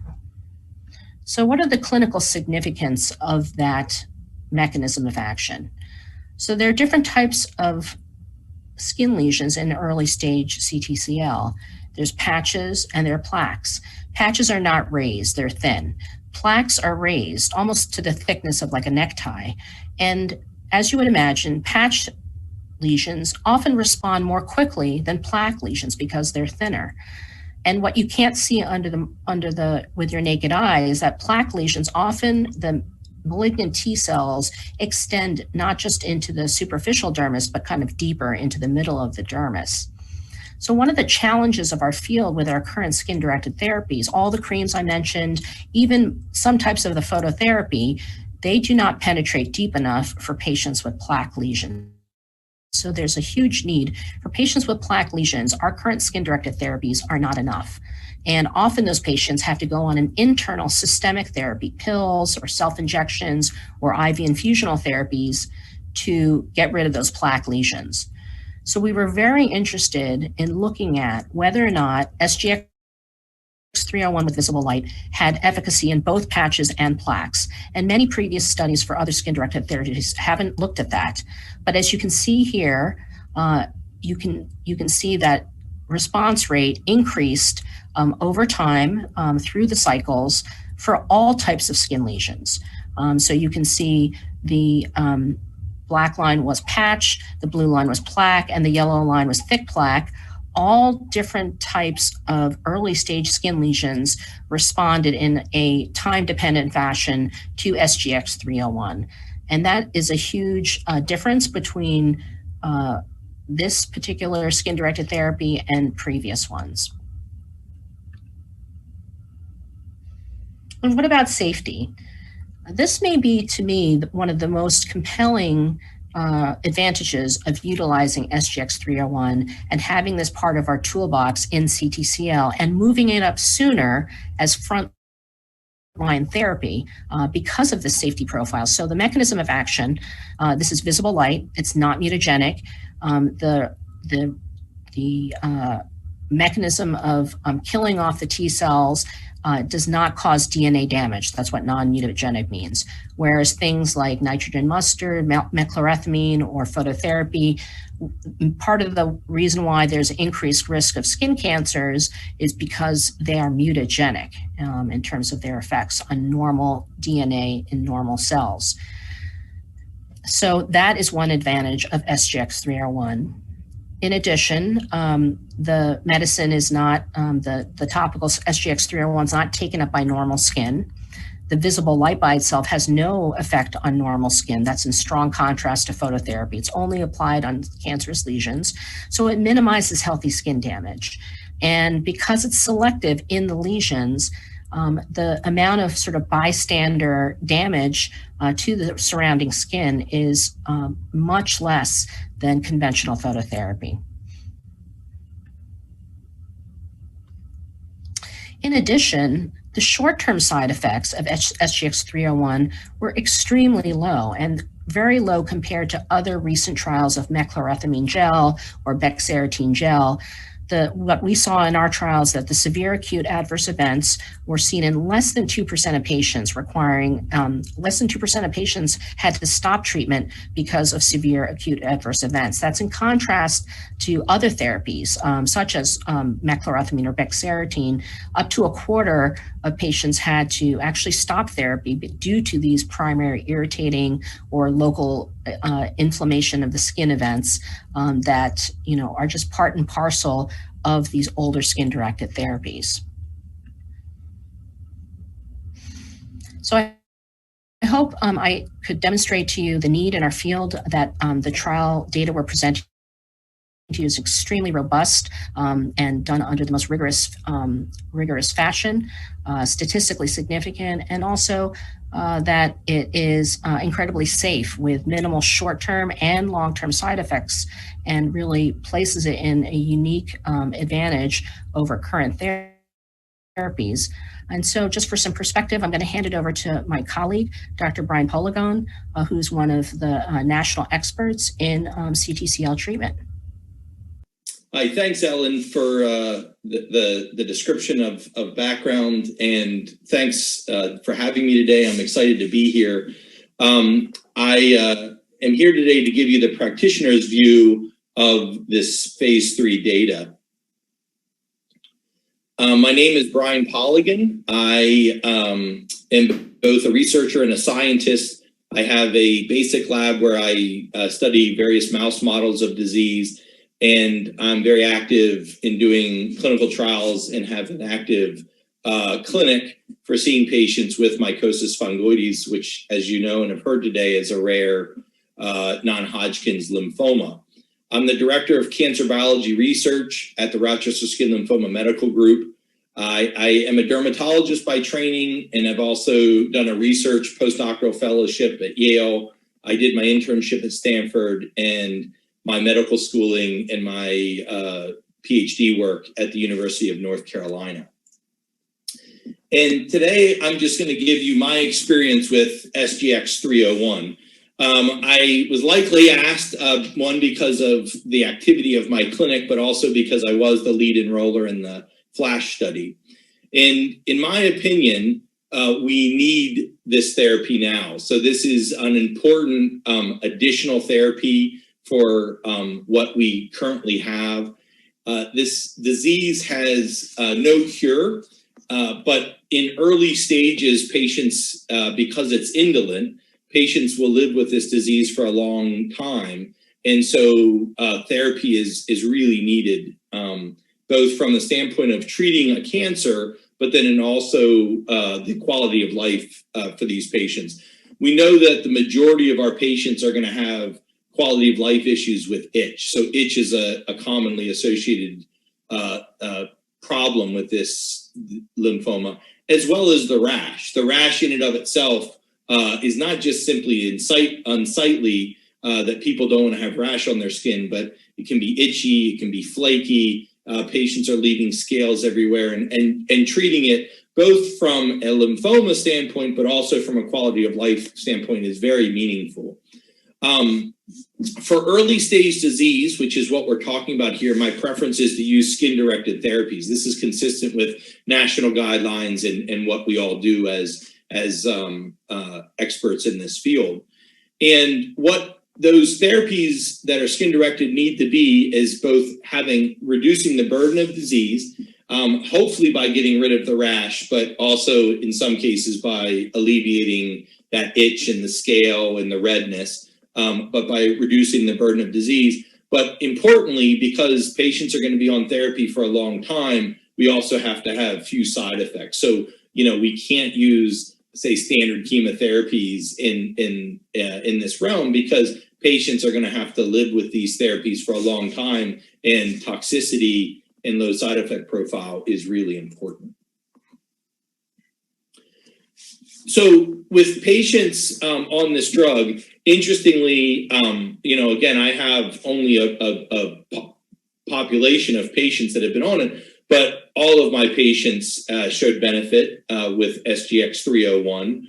So what are the clinical significance of that mechanism of action? So there are different types of skin lesions in early stage CTCL. There's patches and there are plaques. Patches are not raised, they're thin. Plaques are raised almost to the thickness of like a necktie. And as you would imagine, patch lesions often respond more quickly than plaque lesions because they're thinner. And what you can't see with your naked eye is that plaque lesions, often the malignant T cells extend not just into the superficial dermis, but kind of deeper into the middle of the dermis. So one of the challenges of our field with our current skin-directed therapies, all the creams I mentioned, even some types of the phototherapy, they do not penetrate deep enough for patients with plaque lesions. So there's a huge need for patients with plaque lesions. Our current skin-directed therapies are not enough. And often those patients have to go on an internal systemic therapy, pills or self-injections or IV infusional therapies to get rid of those plaque lesions. So we were very interested in looking at whether or not SGX301 with visible light had efficacy in both patches and plaques. And many previous studies for other skin-directed therapies haven't looked at that. But as you can see here, you can see that response rate increased over time through the cycles for all types of skin lesions. So you can see the black line was patch, the blue line was plaque, and the yellow line was thick plaque. all different types of early stage skin lesions responded in a time-dependent fashion to SGX301. And that is a huge difference between this particular skin-directed therapy and previous ones. And what about safety? This may be, to me, one of the most compelling advantages of utilizing SGX301 and having this part of our toolbox in CTCL and moving it up sooner as frontline therapy because of the safety profile. So the mechanism of action, this is visible light. It's not mutagenic. The mechanism of killing off the T cells does not cause DNA damage. That's what non-mutagenic means. Whereas things like nitrogen mustard, mechlorethamine, or phototherapy, part of the reason why there's increased risk of skin cancers is because they are mutagenic in terms of their effects on normal DNA in normal cells. So that is one advantage of SGX301. In addition, the medicine is not, the topical SGX301 is not taken up by normal skin. The visible light by itself has no effect on normal skin. That's in strong contrast to phototherapy. It's only applied on cancerous lesions. So it minimizes healthy skin damage. And because it's selective in the lesions, the amount of sort of bystander damage to the surrounding skin is much less than conventional phototherapy. In addition, the short-term side effects of SGX301 were extremely low and very low compared to other recent trials of mechlorethamine gel or bexarotene gel. What we saw in our trials that the severe acute adverse events were seen in less than 2% of patients, requiring less than 2% of patients had to stop treatment because of severe acute adverse events. That's in contrast to other therapies, such as mechlorethamine or bexarotene. Up to a quarter of patients had to actually stop therapy due to these primary irritating or local inflammation of the skin events that are just part and parcel of these older skin-directed therapies. So I hope I could demonstrate to you the need in our field that the trial data we're presenting to you is extremely robust and done under the most rigorous fashion, statistically significant, and also that it is incredibly safe with minimal short-term and long-term side effects, and really places it in a unique advantage over current therapies. And so just for some perspective, I'm going to hand it over to my colleague, Dr. Brian Polligan, who's one of the national experts in CTCL treatment. Hi, thanks, Ellen, for the description of background, and thanks for having me today. I'm excited to be here. I am here today to give you the practitioner's view of this phase 3 data. My name is Brian Polligan. I am both a researcher and a scientist. I have a basic lab where I study various mouse models of disease, and I'm very active in doing clinical trials and have an active clinic for seeing patients with mycosis fungoides, which, as you know and have heard today, is a rare non-Hodgkin's lymphoma. I'm the director of cancer biology research at the Rochester Skin Lymphoma Medical Group. I am a dermatologist by training, and I've also done a research postdoctoral fellowship at Yale. I did my internship at Stanford and my medical schooling and my PhD work at the University of North Carolina. And today I'm just going to give you my experience with SGX301. I was likely asked, one, because of the activity of my clinic, but also because I was the lead enroller in the FLASH study. And in my opinion, we need this therapy now. So this is an important additional therapy for what we currently have. This disease has no cure, but in early stages, patients, because it's indolent, patients will live with this disease for a long time. And so therapy is really needed, both from the standpoint of treating a cancer, but then also the quality of life for these patients. We know that the majority of our patients are going to have quality of life issues with itch. So itch is a commonly associated problem with this lymphoma, as well as the rash. The rash in and of itself is not just simply unsightly, that people don't want to have rash on their skin, but it can be itchy, it can be flaky. Patients are leaving scales everywhere, and treating it both from a lymphoma standpoint, but also from a quality of life standpoint is very meaningful. For early stage disease, which is what we're talking about here, my preference is to use skin-directed therapies. This is consistent with national guidelines and what we all do as experts in this field. And what those therapies that are skin-directed need to be is both reducing the burden of disease, hopefully by getting rid of the rash, but also in some cases by alleviating that itch and the scale and the redness, but by reducing the burden of disease. But importantly, because patients are going to be on therapy for a long time, we also have to have few side effects. So, we can't use, say, standard chemotherapies in this realm, because patients are going to have to live with these therapies for a long time, and toxicity and low side effect profile is really important. So with patients on this drug, interestingly, again, I have only a population of patients that have been on it, but all of my patients showed benefit with SGX301.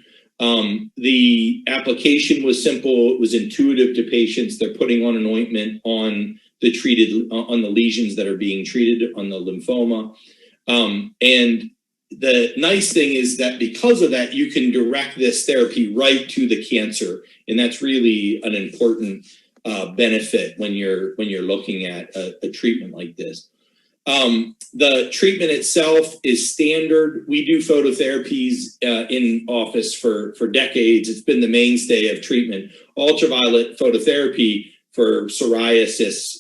The application was simple. It was intuitive to patients. They're putting on an ointment on the lesions that are being treated on the lymphoma. And the nice thing is that because of that, you can direct this therapy right to the cancer. And that's really an important benefit when you're looking at a treatment like this. The treatment itself is standard. We do phototherapes in office for decades. It's been the mainstay of treatment. Ultraviolet phototherapy for psoriasis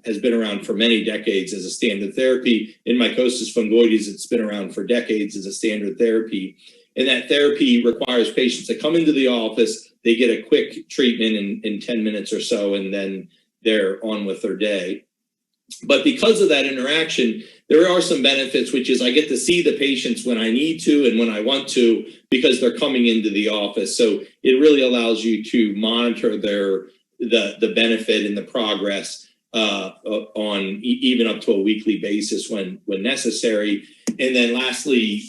has been around for many decades as a standard therapy. In mycosis fungoides, it's been around for decades as a standard therapy. And that therapy requires patients to come into the office, they get a quick treatment in 10 minutes or so, and then they're on with their day. But because of that interaction, there are some benefits, which is I get to see the patients when I need to and when I want to, because they're coming into the office. So it really allows you to monitor the benefit and the progress on even up to a weekly basis when necessary. And then lastly,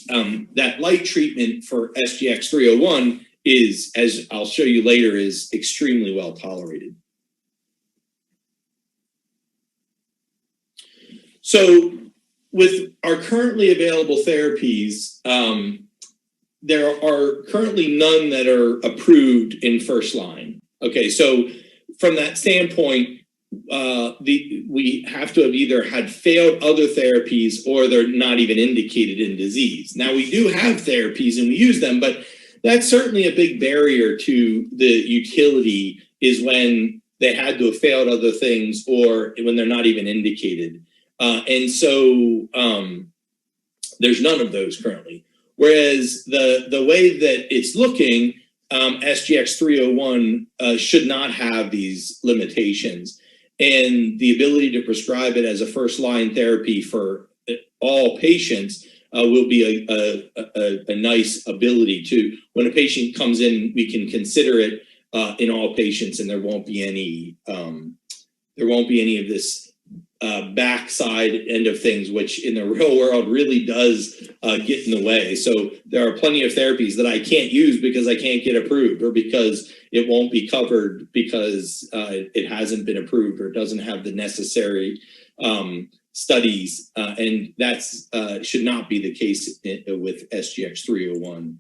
that light treatment for SGX301 is, as I'll show you later, is extremely well tolerated. So with our currently available therapies, there are currently none that are approved in first line. Okay, so from that standpoint, we have to have either had failed other therapies or they're not even indicated in disease. Now, we do have therapies and we use them, but that's certainly a big barrier to the utility, is when they had to have failed other things or when they're not even indicated. And so there's none of those currently. Whereas the way that it's looking, SGX301 should not have these limitations. And the ability to prescribe it as a first-line therapy for all patients will be a nice ability to, when a patient comes in, we can consider it in all patients, and there won't be any of this backside end of things, which in the real world really does get in the way. So there are plenty of therapies that I can't use because I can't get approved, or because it won't be covered because it hasn't been approved or doesn't have the necessary studies. And that's should not be the case with SGX301.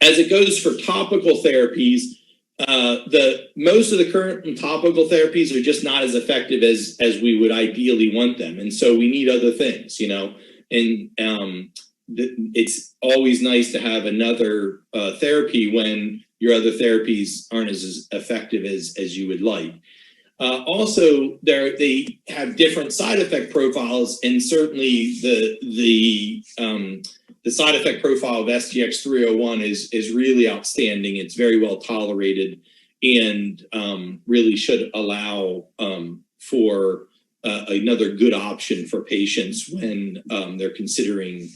As it goes for topical therapies, most of the current topical therapies are just not as effective as we would ideally want them. And so we need other things, and it's always nice to have another therapy when your other therapies aren't as effective as you would like. Also, they have different side effect profiles, and certainly the side effect profile of SGX301 is really outstanding. It's very well tolerated, and really should allow for another good option for patients when they're considering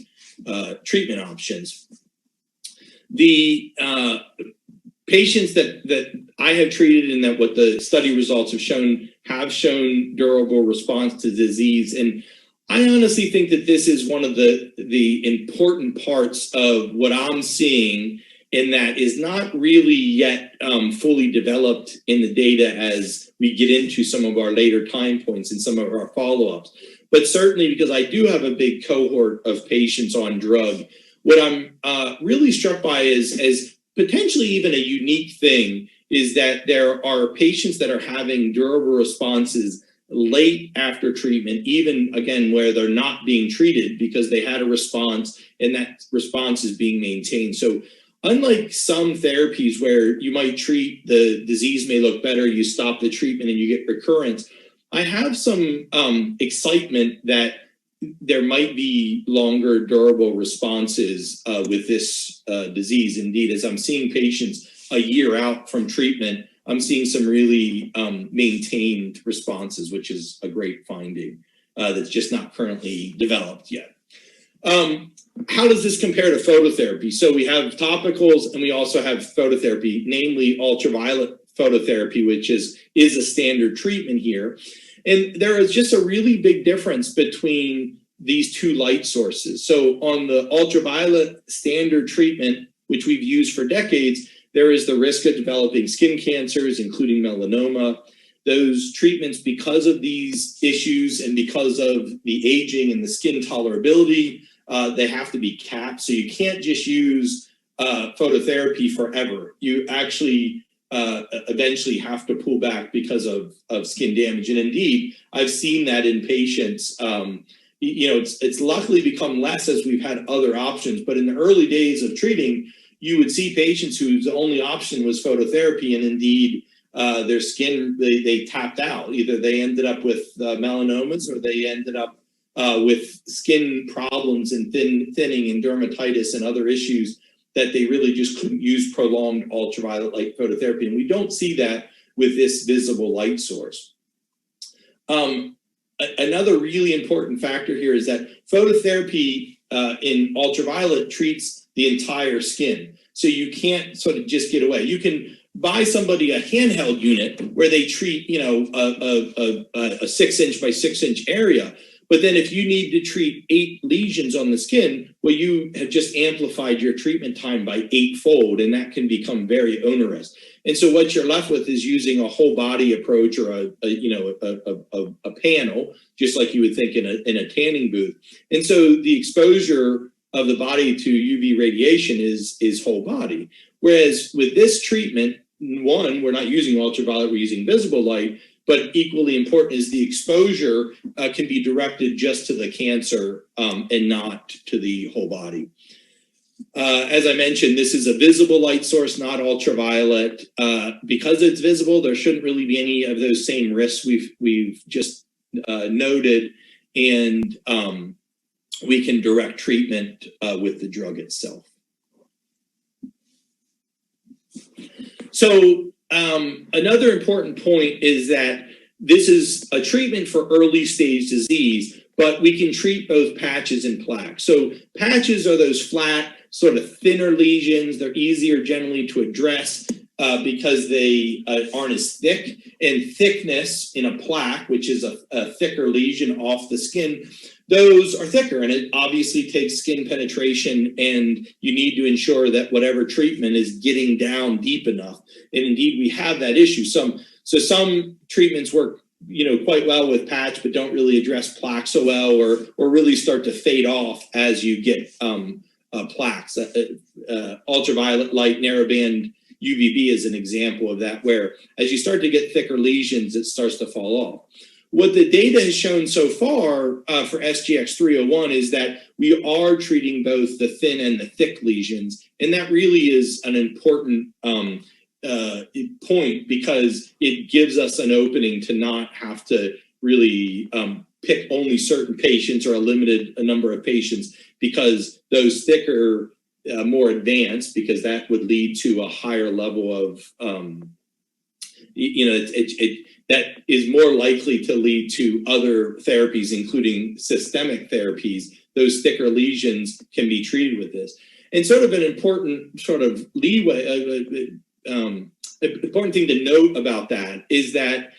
treatment options. The patients that I have treated and that what the study results have shown durable response to disease. And I honestly think that this is one of the important parts of what I'm seeing, and that is not really yet fully developed in the data as we get into some of our later time points and some of our follow-ups. But certainly, because I do have a big cohort of patients on drug, what I'm really struck by is potentially even a unique thing is that there are patients that are having durable responses late after treatment, even again where they're not being treated because they had a response and that response is being maintained. So unlike some therapies where you might treat, the disease may look better, you stop the treatment and you get recurrence, I have some excitement that there might be longer durable responses with this disease. Indeed, as I'm seeing patients a year out from treatment, I'm seeing some really maintained responses, which is a great finding that's just not currently developed yet. How does this compare to phototherapy? So we have topicals and we also have phototherapy, namely ultraviolet phototherapy, which is a standard treatment here. And there is just a really big difference between these two light sources. So on the ultraviolet standard treatment, which we've used for decades, there is the risk of developing skin cancers, including melanoma. Those treatments, because of these issues and because of the aging and the skin tolerability, they have to be capped. So you can't just use phototherapy forever. You actually eventually have to pull back because of skin damage. And indeed, I've seen that in patients. It's luckily become less as we've had other options. But in the early days of treating, you would see patients whose only option was phototherapy, and indeed their skin, they tapped out. Either they ended up with melanomas or they ended up with skin problems and thinning and dermatitis and other issues that they really just couldn't use prolonged ultraviolet light phototherapy. And we don't see that with this visible light source. Another really important factor here is that phototherapy in ultraviolet treats the entire skin. So you can't sort of just get away. You can buy somebody a handheld unit where they treat, a 6-inch by 6-inch area. But then if you need to treat 8 lesions on the skin, well, you have just amplified your treatment time by 8-fold, and that can become very onerous. And so what you're left with is using a whole body approach or a panel, just like you would think in a tanning booth. And so the exposure of the body to UV radiation is whole body. Whereas with this treatment, one, we're not using ultraviolet, we're using visible light. But equally important is the exposure can be directed just to the cancer and not to the whole body. As I mentioned, this is a visible light source, not ultraviolet. Because it's visible, there shouldn't really be any of those same risks we've just noted, and we can direct treatment with the drug itself. So another important point is that this is a treatment for early stage disease, but we can treat both patches and plaques. So patches are those flat, sort of thinner lesions. They're easier generally to address because they aren't as thick. And thickness in a plaque, which is a thicker lesion off the skin, those are thicker, and it obviously takes skin penetration, and you need to ensure that whatever treatment is getting down deep enough. And indeed, we have that issue. Some treatments work, quite well with patch, but don't really address plaque so well, or really start to fade off as you get plaques. Ultraviolet light narrowband UVB is an example of that, where as you start to get thicker lesions, it starts to fall off. what the data has shown so far for SGX301 is that we are treating both the thin and the thick lesions. And that really is an important point, because it gives us an opening to not have to really pick only certain patients or a number of patients, because those thicker, more advanced, because that would lead to a higher level of, that is more likely to lead to other therapies, including systemic therapies. Those thicker lesions can be treated with this. And sort of an important sort of leeway, important thing to note about that is that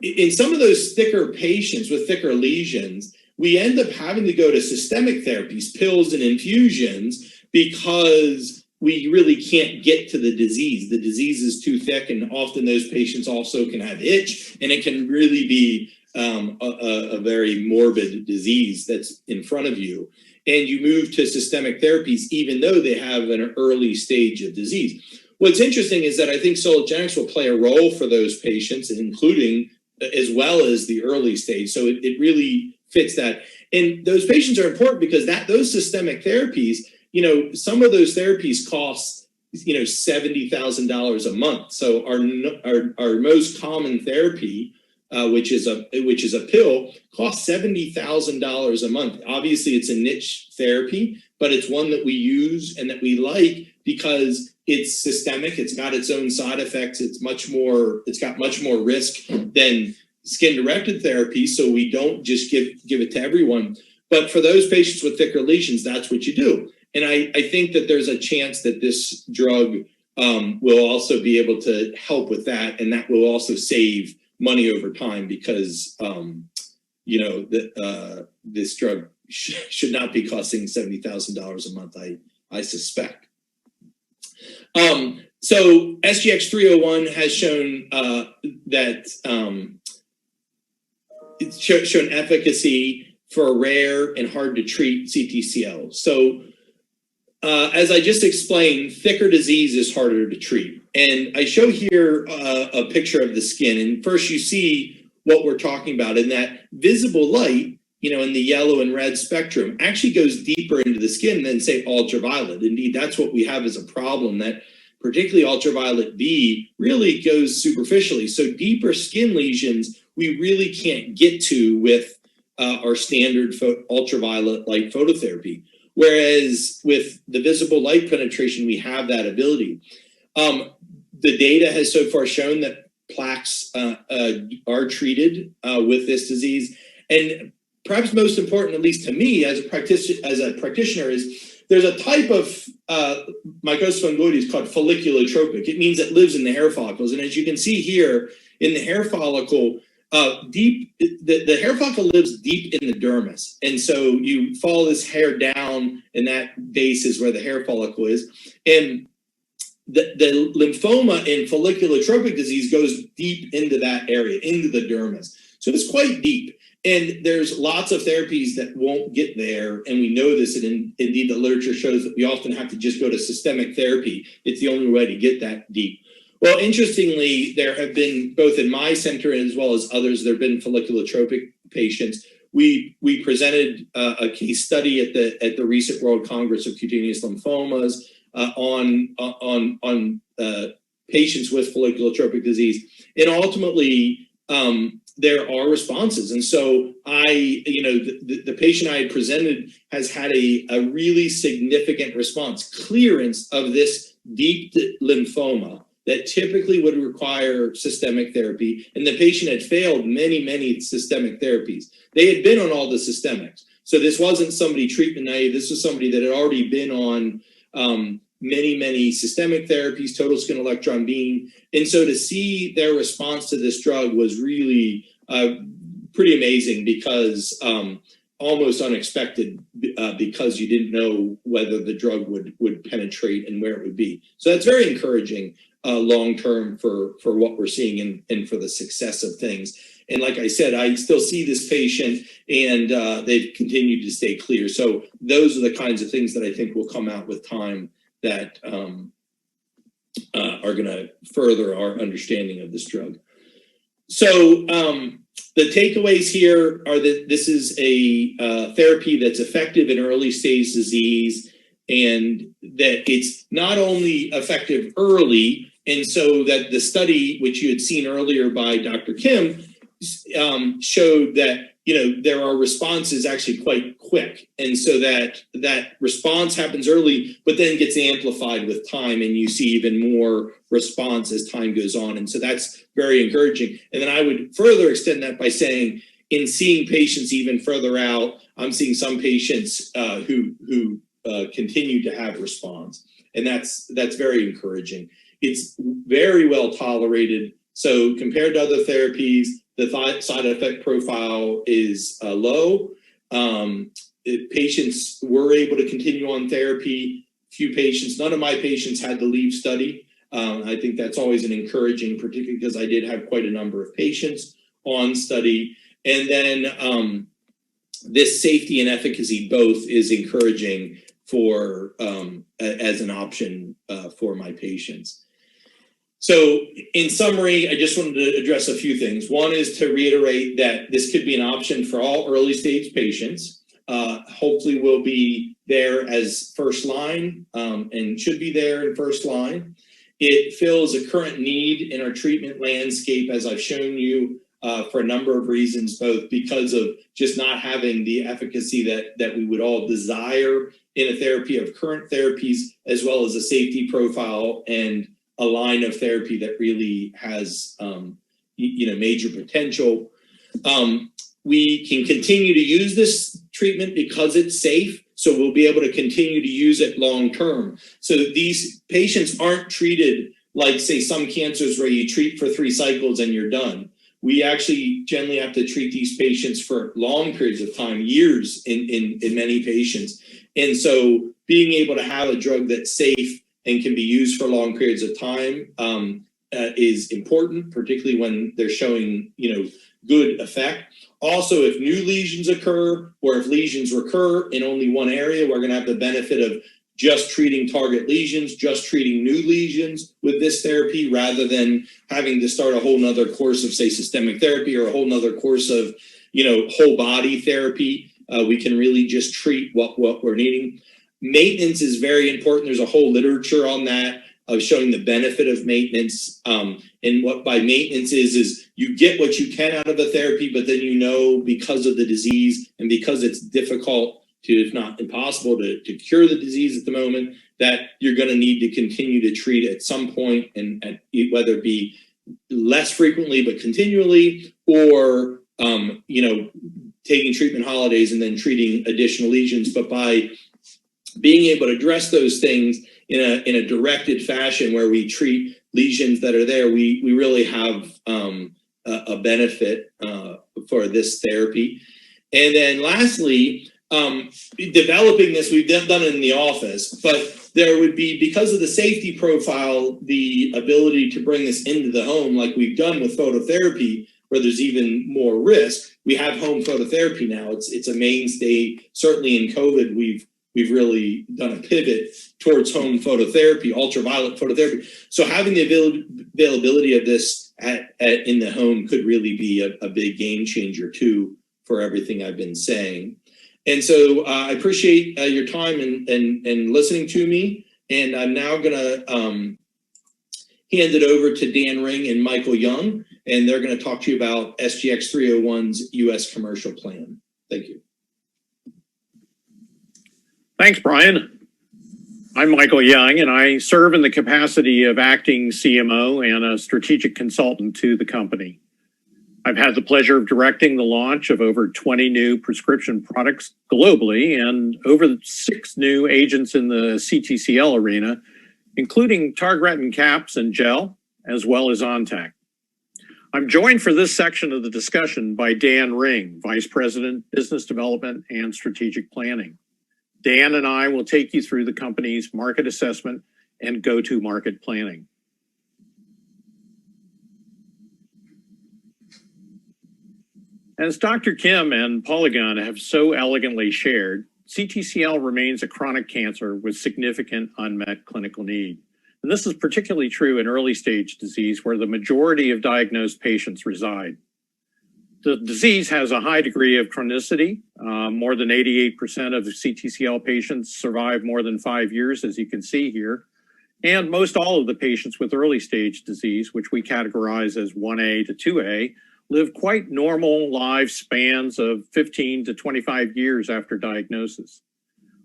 in some of those thicker patients with thicker lesions, we end up having to go to systemic therapies, pills and infusions, because we really can't get to the disease. The disease is too thick, and often those patients also can have itch, and it can really be a very morbid disease that's in front of you. And you move to systemic therapies even though they have an early stage of disease. What's interesting is that I think Soligenix will play a role for those patients, including as well as the early stage. So it really fits that. And those patients are important because those systemic therapies, some of those therapies cost, $70,000 a month. So our most common therapy, which is a pill, costs $70,000 a month. Obviously, it's a niche therapy, but it's one that we use and that we like because it's systemic. It's got its own side effects. It's got much more risk than skin-directed therapy. So we don't just give it to everyone. But for those patients with thicker lesions, that's what you do. And I think that there's a chance that this drug will also be able to help with that, and that will also save money over time, because this drug should not be costing $70,000 a month, I suspect. So SGX301 has shown that it's shown efficacy for a rare and hard to treat CTCL. So as I just explained, thicker disease is harder to treat. And I show here a picture of the skin. And first you see what we're talking about, in that visible light, in the yellow and red spectrum, actually goes deeper into the skin than, say, ultraviolet. Indeed, that's what we have as a problem, that particularly ultraviolet B really goes superficially. So deeper skin lesions, we really can't get to with our standard ultraviolet light phototherapy. Whereas with the visible light penetration, we have that ability. The data has so far shown that plaques are treated with this disease. And perhaps most important, at least to me as a practitioner, is there's a type of Mycosis fungoides called folliculotropic. It means it lives in the hair follicles. And as you can see here in the hair follicle, the hair follicle lives deep in the dermis. And so you follow this hair down, and that base is where the hair follicle is. And the lymphoma in folliculotropic disease goes deep into that area, into the dermis. So it's quite deep. And there's lots of therapies that won't get there. And we know this, and indeed the literature shows that we often have to just go to systemic therapy. It's the only way to get that deep. Well, interestingly, there have been, both in my center as well as others, there have been folliculotropic patients. We presented a case study at the recent World Congress of Cutaneous Lymphomas on patients with folliculotropic disease. And ultimately, there are responses. And so the patient I had presented has had a really significant response, clearance of this deep lymphoma that typically would require systemic therapy. And the patient had failed many, many systemic therapies. They had been on all the systemics. So this wasn't somebody treatment naive. This was somebody that had already been on many, many systemic therapies, total skin electron beam. And so to see their response to this drug was really pretty amazing, because almost unexpected, because you didn't know whether the drug would penetrate and where it would be. So that's very encouraging long-term for what we're seeing and for the success of things. And like I said, I still see this patient, and they've continued to stay clear. So those are the kinds of things that I think will come out with time that are going to further our understanding of this drug. So The takeaways here are that this is a therapy that's effective in early stage disease, and that it's not only effective early, and so that the study, which you had seen earlier by Dr. Kim, showed that there are responses actually quite quick, and so that response happens early, but then gets amplified with time, and you see even more response as time goes on, and so that's very encouraging. And then I would further extend that by saying, in seeing patients even further out, I'm seeing some patients who continue to have response, and that's very encouraging. It's very well tolerated. So compared to other therapies, the side effect profile is low. Patients were able to continue on therapy. Few patients, none of my patients had to leave study. I think that's always an encouraging, particularly because I did have quite a number of patients on study. And then this safety and efficacy both is encouraging for as an option for my patients. So in summary, I just wanted to address a few things. One is to reiterate that this could be an option for all early stage patients. Hopefully we'll be there as first line and should be there in first line. It fills a current need in our treatment landscape, as I've shown you, for a number of reasons, both because of just not having the efficacy that we would all desire in a therapy of current therapies, as well as a safety profile and a line of therapy that really has major potential. We can continue to use this treatment because it's safe, so we'll be able to continue to use it long term. So these patients aren't treated like, say, some cancers where you treat for 3 cycles and you're done. We actually generally have to treat these patients for long periods of time, years in many patients. And so being able to have a drug that's safe and can be used for long periods of time is important, particularly when they're showing, good effect. Also, if new lesions occur, or if lesions recur in only one area, we're going to have the benefit of just treating target lesions, just treating new lesions with this therapy, rather than having to start a whole nother course of, say, systemic therapy, or a whole nother course of, whole body therapy. We can really just treat what we're needing. Maintenance is very important. There's a whole literature on that, of showing the benefit of maintenance. And what by maintenance is you get what you can out of the therapy, but then because of the disease and because it's difficult to, if not impossible, to cure the disease at the moment, that you're going to need to continue to treat at some point, and whether it be less frequently but continually, or taking treatment holidays and then treating additional lesions. But by being able to address those things in a directed fashion, where we treat lesions that are there, we really have a benefit for this therapy. And then lastly, developing this, we've done it in the office, but there would be, because of the safety profile, the ability to bring this into the home, like we've done with phototherapy, where there's even more risk. We have home phototherapy now. It's a mainstay. Certainly in COVID, we've really done a pivot towards home phototherapy, ultraviolet phototherapy. So having the availability of this in the home could really be a big game changer too, for everything I've been saying. And so I appreciate your time and listening to me. And I'm now going to hand it over to Dan Ring and Michael Young, and they're going to talk to you about SGX301's U.S. commercial plan. Thank you. Thanks, Brian. I'm Michael Young, and I serve in the capacity of acting CMO and a strategic consultant to the company. I've had the pleasure of directing the launch of over 20 new prescription products globally, and over 6 new agents in the CTCL arena, including Targretin caps and gel, as well as Ontac. I'm joined for this section of the discussion by Dan Ring, Vice President, Business Development and Strategic Planning. Dan and I will take you through the company's market assessment and go-to-market planning. As Dr. Kim and Polligan have so elegantly shared, CTCL remains a chronic cancer with significant unmet clinical need. And this is particularly true in early stage disease, where the majority of diagnosed patients reside. The disease has a high degree of chronicity. More than 88% of CTCL patients survive more than 5 years, as you can see here. And most all of the patients with early stage disease, which we categorize as 1A to 2A, live quite normal lifespans of 15 to 25 years after diagnosis.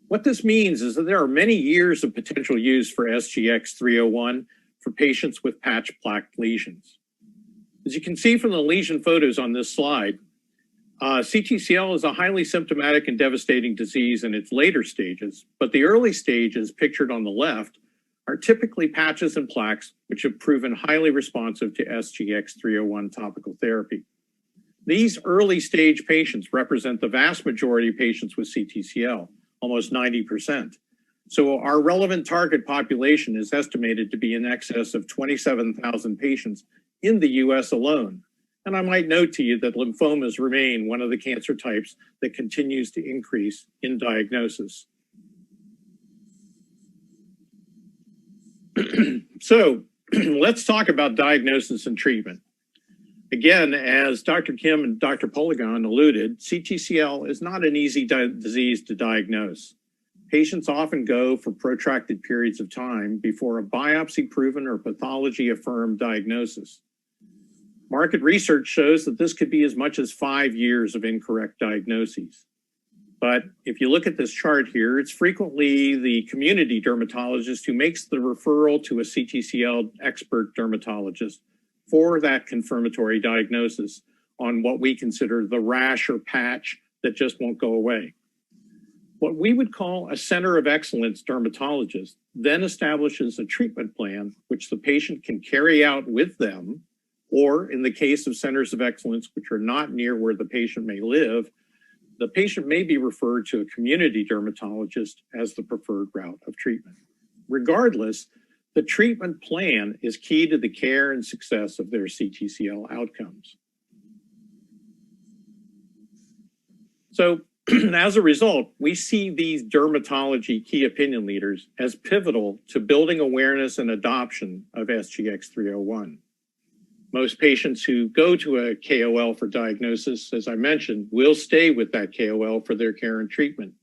What this means is that there are many years of potential use for SGX301 for patients with patch plaque lesions. As you can see from the lesion photos on this slide, CTCL is a highly symptomatic and devastating disease in its later stages, but the early stages pictured on the left are typically patches and plaques which have proven highly responsive to SGX301 topical therapy. These early stage patients represent the vast majority of patients with CTCL, almost 90%. So our relevant target population is estimated to be in excess of 27,000 patients in the US alone. And I might note to you that lymphomas remain one of the cancer types that continues to increase in diagnosis. So let's talk about diagnosis and treatment. Again, as Dr. Kim and Dr. Polligan alluded, CTCL is not an easy disease to diagnose. Patients often go for protracted periods of time before a biopsy-proven or pathology-affirmed diagnosis. Market research shows that this could be as much as 5 years of incorrect diagnoses. But if you look at this chart here, it's frequently the community dermatologist who makes the referral to a CTCL expert dermatologist for that confirmatory diagnosis on what we consider the rash or patch that just won't go away. What we would call a center of excellence dermatologist then establishes a treatment plan which the patient can carry out with them, or in the case of centers of excellence which are not near where the patient may live, the patient may be referred to a community dermatologist as the preferred route of treatment. Regardless, the treatment plan is key to the care and success of their CTCL outcomes. So as a result, we see these dermatology key opinion leaders as pivotal to building awareness and adoption of SGX301. Most patients who go to a KOL for diagnosis, as I mentioned, will stay with that KOL for their care and treatment.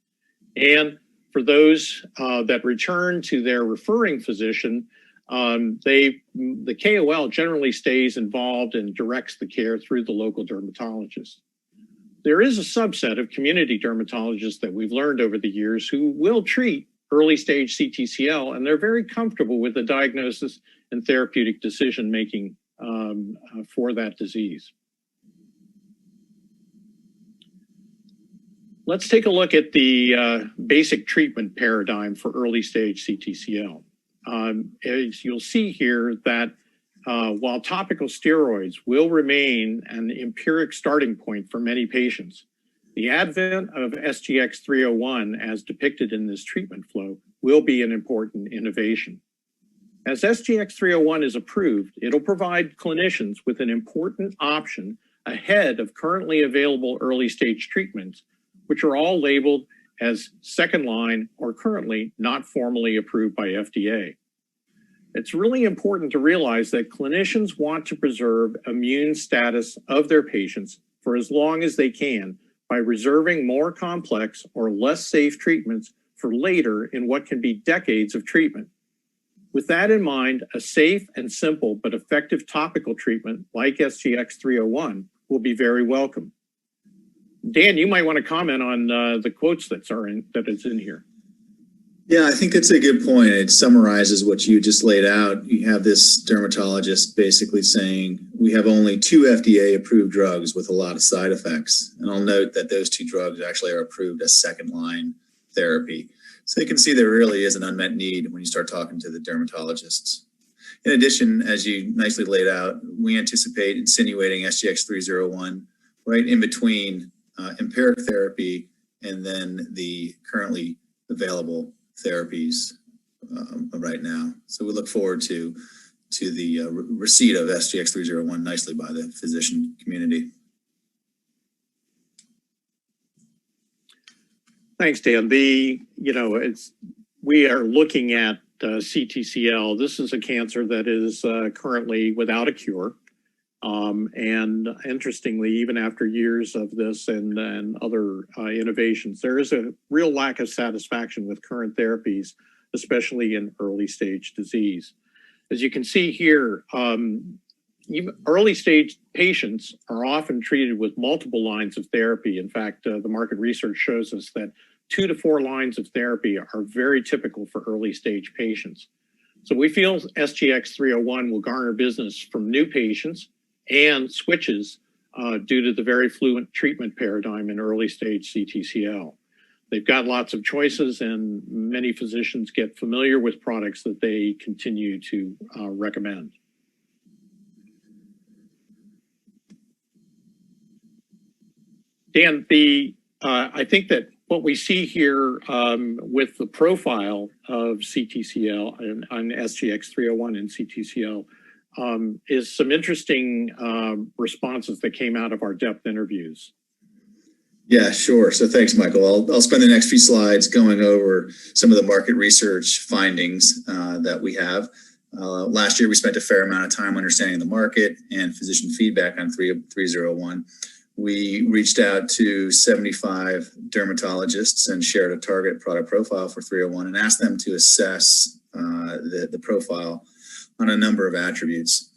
And for those that return to their referring physician, the KOL generally stays involved and directs the care through the local dermatologist. There is a subset of community dermatologists that we've learned over the years who will treat early stage CTCL, and they're very comfortable with the diagnosis and therapeutic decision-making for that disease. Let's take a look at the basic treatment paradigm for early stage CTCL. As you'll see here that while topical steroids will remain an empiric starting point for many patients, the advent of SGX301 as depicted in this treatment flow will be an important innovation. As SGX301 is approved, it'll provide clinicians with an important option ahead of currently available early stage treatments, which are all labeled as second line or currently not formally approved by FDA. It's really important to realize that clinicians want to preserve immune status of their patients for as long as they can by reserving more complex or less safe treatments for later in what can be decades of treatment. With that in mind, a safe and simple but effective topical treatment like SGX301 will be very welcome. Dan, you might want to comment on the quotes that is in here. Yeah, I think that's a good point. It summarizes what you just laid out. You have this dermatologist basically saying, we have only 2 FDA-approved drugs with a lot of side effects. And I'll note that those 2 drugs actually are approved as second-line therapy. So you can see there really is an unmet need when you start talking to the dermatologists. In addition, as you nicely laid out, we anticipate insinuating SGX301 right in between empiric therapy and then the currently available therapies right now. So we look forward to the receipt of SGX301 nicely by the physician community. Thanks, Dan. We are looking at CTCL. This is a cancer that is currently without a cure. And interestingly, even after years of this and other innovations, there is a real lack of satisfaction with current therapies, especially in early stage disease. As you can see here, even early stage patients are often treated with multiple lines of therapy. In fact, the market research shows us that 2 to 4 lines of therapy are very typical for early stage patients. So we feel SGX301 will garner business from new patients and switches due to the very fluent treatment paradigm in early stage CTCL. They've got lots of choices, and many physicians get familiar with products that they continue to recommend. Dan, I think that what we see here with the profile of CTCL and on SGX301 and CTCL is some interesting responses that came out of our depth interviews. Yeah, sure. So thanks, Michael. I'll spend the next few slides going over some of the market research findings that we have. Last year, we spent a fair amount of time understanding the market and physician feedback on 301. We reached out to 75 dermatologists and shared a target product profile for 301 and asked them to assess the profile on a number of attributes.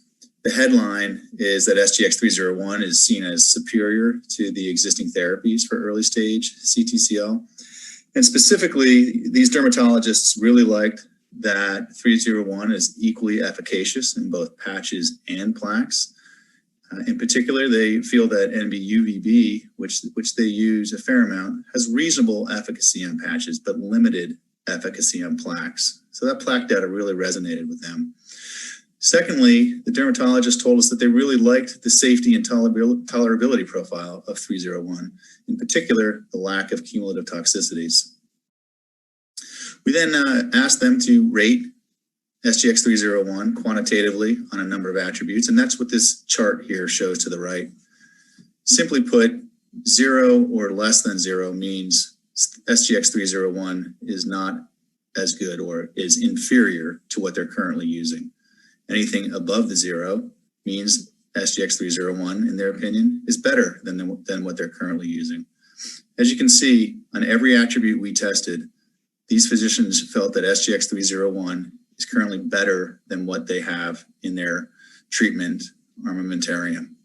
The headline is that SGX301 is seen as superior to the existing therapies for early stage CTCL. And specifically, these dermatologists really liked that 301 is equally efficacious in both patches and plaques. In particular, they feel that NB-UVB, which they use a fair amount, has reasonable efficacy on patches, but limited efficacy on plaques. So that plaque data really resonated with them. Secondly, the dermatologists told us that they really liked the safety and tolerability profile of 301, in particular, the lack of cumulative toxicities. We then asked them to rate SGX301 quantitatively on a number of attributes, and that's what this chart here shows to the right. Simply put, 0 or less than 0 means SGX301 is not as good or is inferior to what they're currently using. Anything above the 0 means SGX301, in their opinion, is better than what they're currently using. As you can see, on every attribute we tested, these physicians felt that SGX301 is currently better than what they have in their treatment armamentarium.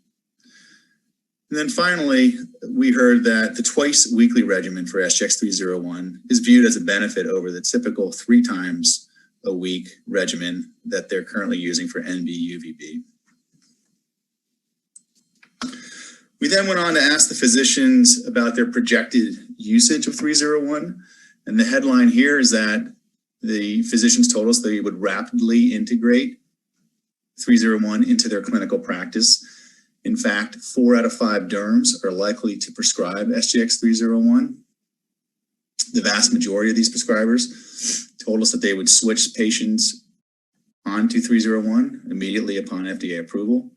And then finally, we heard that the twice weekly regimen for SGX301 is viewed as a benefit over the typical 3 times a week regimen that they're currently using for NB-UVB. We then went on to ask the physicians about their projected usage of 301. And the headline here is that the physicians told us they would rapidly integrate 301 into their clinical practice. In fact, 4 out of 5 derms are likely to prescribe SGX301. The vast majority of these prescribers told us that they would switch patients onto 301 immediately upon FDA approval.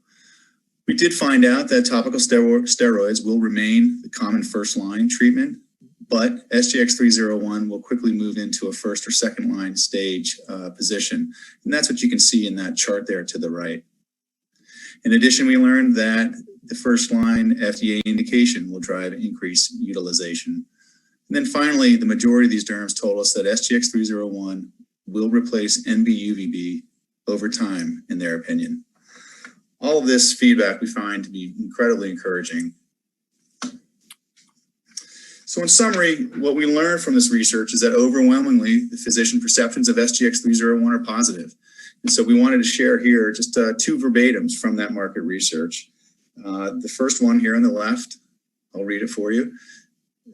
We did find out that topical steroids will remain the common first-line treatment, but SGX301 will quickly move into a first or second line stage position. And that's what you can see in that chart there to the right. In addition, we learned that the first line FDA indication will drive increased utilization. And then finally, the majority of these derms told us that SGX301 will replace NB-UVB over time, in their opinion. All of this feedback we find to be incredibly encouraging. So in summary, what we learned from this research is that overwhelmingly, the physician perceptions of SGX301 are positive. And so we wanted to share here just 2 verbatims from that market research. The first one here on the left, I'll read it for you.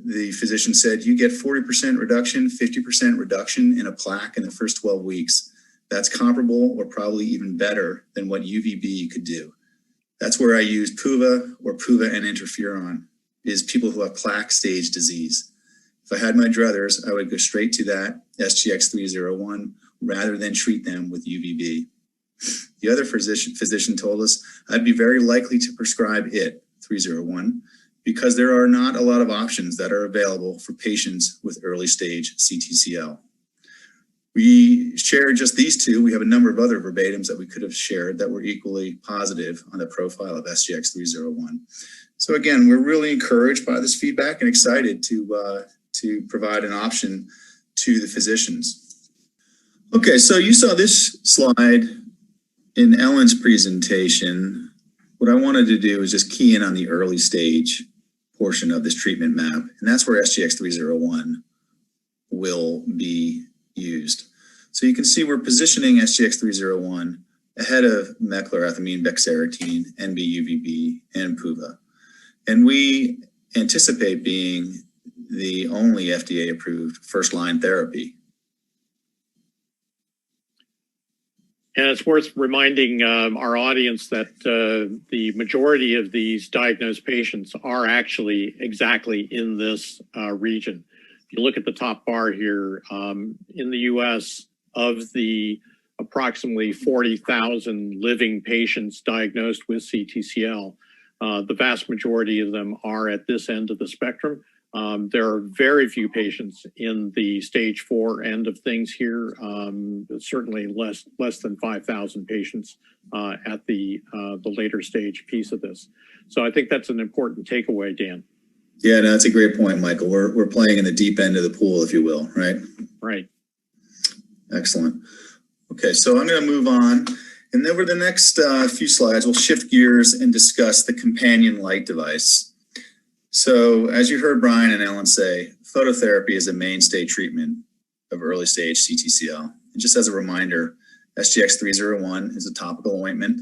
The physician said, you get 40% reduction, 50% reduction in a plaque in the first 12 weeks. That's comparable or probably even better than what UVB could do. That's where I use PUVA or PUVA and interferon, is people who have plaque stage disease. If I had my druthers, I would go straight to that SGX301 rather than treat them with UVB. The other physician told us I'd be very likely to prescribe it, 301, because there are not a lot of options that are available for patients with early stage CTCL. We shared just these two. We have a number of other verbatims that we could have shared that were equally positive on the profile of SGX301. So again, we're really encouraged by this feedback and excited to provide an option to the physicians. Okay, so you saw this slide in Ellen's presentation. What I wanted to do is just key in on the early stage portion of this treatment map, and that's where SGX301 will be used. So you can see we're positioning SGX301 ahead of meclorethamine, bexarotene, NB-UVB, and PUVA. And we anticipate being the only FDA-approved first-line therapy. And it's worth reminding our audience that the majority of these diagnosed patients are actually exactly in this region. If you look at the top bar here, in the US, of the approximately 40,000 living patients diagnosed with CTCL, the vast majority of them are at this end of the spectrum. There are very few patients in the stage 4 end of things here, certainly less than 5,000 patients at the later stage piece of this. So I think that's an important takeaway, Dan. Yeah, no, that's a great point, Michael. We're playing in the deep end of the pool, if you will, right? Right. Excellent. Okay, so I'm going to move on. And over the next few slides, we'll shift gears and discuss the companion light device. So as you heard Brian and Ellen say, phototherapy is a mainstay treatment of early stage CTCL. And just as a reminder, SGX301 is a topical ointment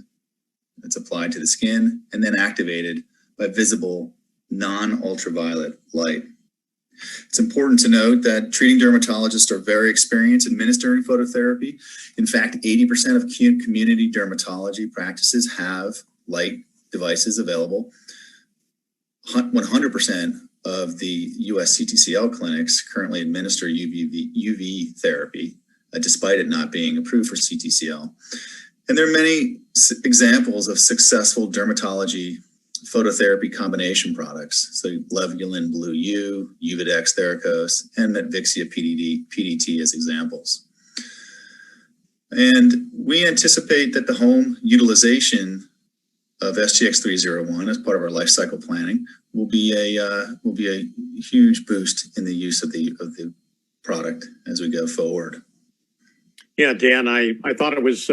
that's applied to the skin and then activated by visible non-ultraviolet light. It's important to note that treating dermatologists are very experienced administering phototherapy. In fact, 80% of community dermatology practices have light devices available. 100% of the US CTCL clinics currently administer UV therapy, despite it not being approved for CTCL. And there are many examples of successful dermatology phototherapy combination products, so Levolin Blue U, Uvidex Theracos, and Medvixia PDT as examples. And we anticipate that the home utilization of SGX301 as part of our life cycle planning will be a huge boost in the use of the product as we go forward. Yeah, Dan, I thought it was